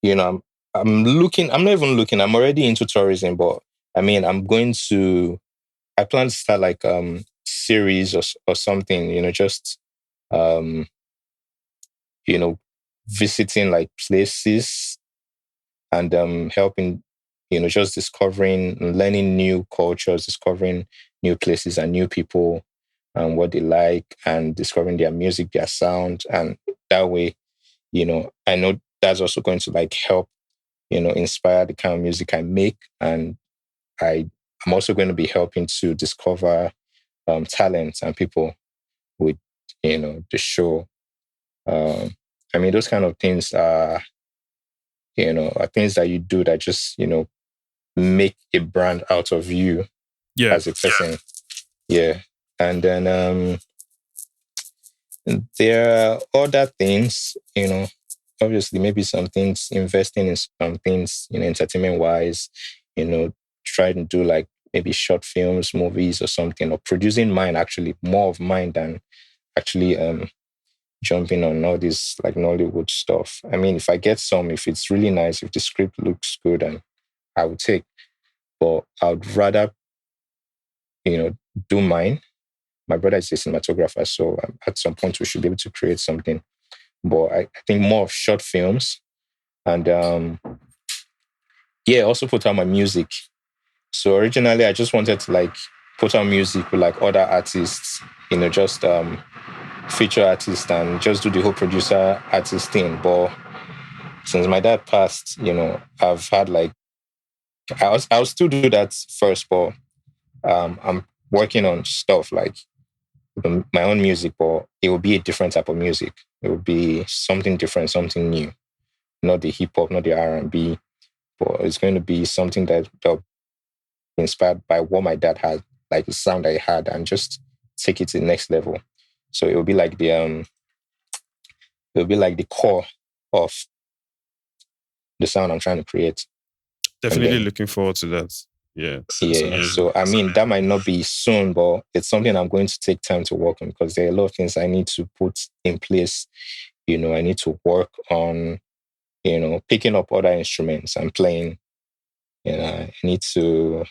I'm not even looking, I'm already into tourism, but I mean, I plan to start like series or something, just, um, visiting like places and helping, just discovering, learning new cultures, discovering new places and new people and what they like and discovering their music, their sound. And that way, I know that's also going to like help, inspire the kind of music I make. And I'm also going to be helping to discover talent and people with, the show. I mean, those kind of things are things that you do that just, make a brand out of you as a person. Yeah. And then there are other things, obviously maybe some things, investing in some things, entertainment wise, try to do like maybe short films, movies or something, or producing mine, actually more of mine than actually jumping on all this like Nollywood stuff. I mean, if I get if it's really nice, if the script looks good, and I would take, but I would rather, do mine. My brother is a cinematographer, so at some point we should be able to create something. But I think more of short films and also put out my music. So originally I just wanted to like put out music with like other artists, just feature artists and just do the whole producer artist thing. But since my dad passed, I've had like I'll still do that first, but I'm working on stuff like my own music, but it will be a different type of music. It will be something different, something new, not the hip hop, not the R&B, but it's going to be something that'll be inspired by what my dad had, like the sound I had, and just take it to the next level. So it will be like the core of the sound I'm trying to create. Definitely looking forward to that. Yeah. Yeah. So I mean, that might not be soon, but it's something I'm going to take time to work on because there are a lot of things I need to put in place. I need to work on, picking up other instruments and playing. I need to,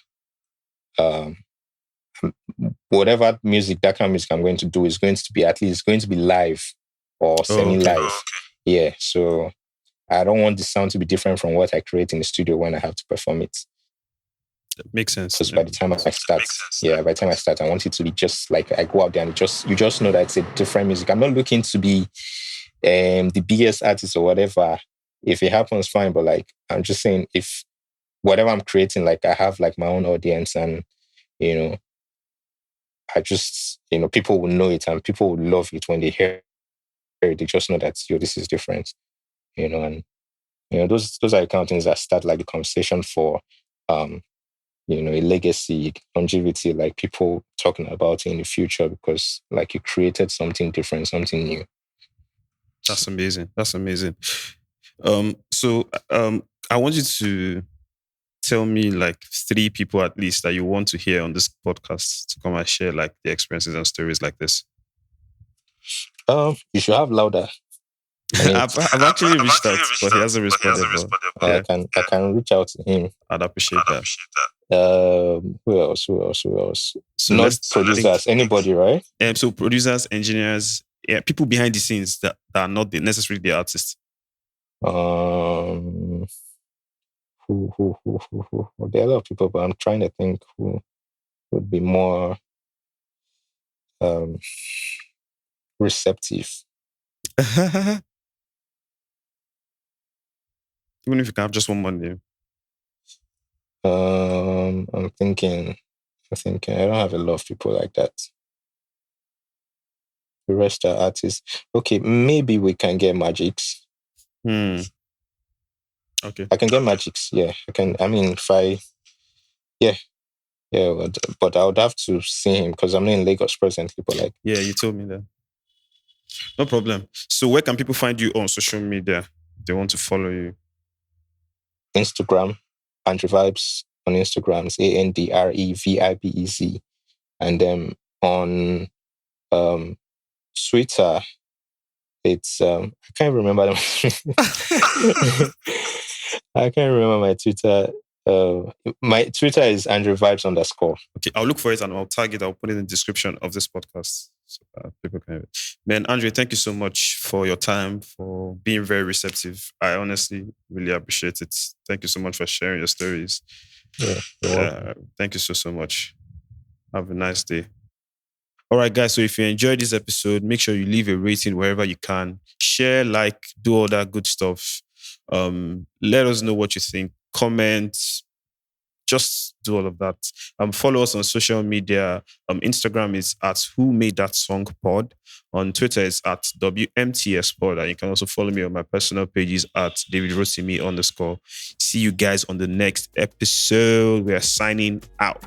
whatever music, that kind of music I'm going to do is going to be at least going to be live or semi-live. Okay. Yeah. So I don't want the sound to be different from what I create in the studio when I have to perform it. That makes sense. Because by the time I start, I want it to be just like I go out there and you just know that it's a different music. I'm not looking to be the biggest artist or whatever. If it happens, fine. But like, I'm just saying, if whatever I'm creating, like I have like my own audience and, I just, people will know it and people will love it when they hear it. They just know that, this is different, and, those are the kind of things that start like the conversation for, a legacy, longevity, like people talking about it in the future because like you created something different, something new. That's amazing. So I want you to tell me like 3 people at least that you want to hear on this podcast to come and share like their experiences and stories like this. You should have louder. I've actually reached out, but he hasn't responded. I can reach out to him. I'd appreciate that. Who else? So not producers, anybody, right? So producers, engineers, people behind the scenes that are not necessarily the artists. Who? There are a lot of people, but I'm trying to think who would be more receptive. Even if you can have just one Monday. I'm thinking I don't have a lot of people like that. The rest are artists. Okay, maybe we can get Magix. Okay. I can get Magix, yeah. I can, but I would have to see him because I'm not in Lagos presently, but yeah, you told me that. No problem. So where can people find you on social media? They want to follow you. Instagram, Andrevibez on Instagram. It's ANDREVIBEZ. And then on Twitter, it's I can't remember them. I can't remember my Twitter. My Twitter is Andrevibez _. Okay, I'll look for it and I'll tag it. I'll put it in the description of this podcast so people can. Man, Andre, thank you so much for your time, for being very receptive. I honestly really appreciate it. Thank you so much for sharing your stories. Yeah. Thank you so much. Have a nice day. All right, guys. So if you enjoyed this episode, make sure you leave a rating wherever you can. Share, like, do all that good stuff. Let us know what you think. Comment. Just do all of that. Follow us on social media. Instagram is at Who Made That Song Pod. On Twitter is at WMTS Pod. And you can also follow me on my personal pages at DavidRotimi_. See you guys on the next episode. We are signing out.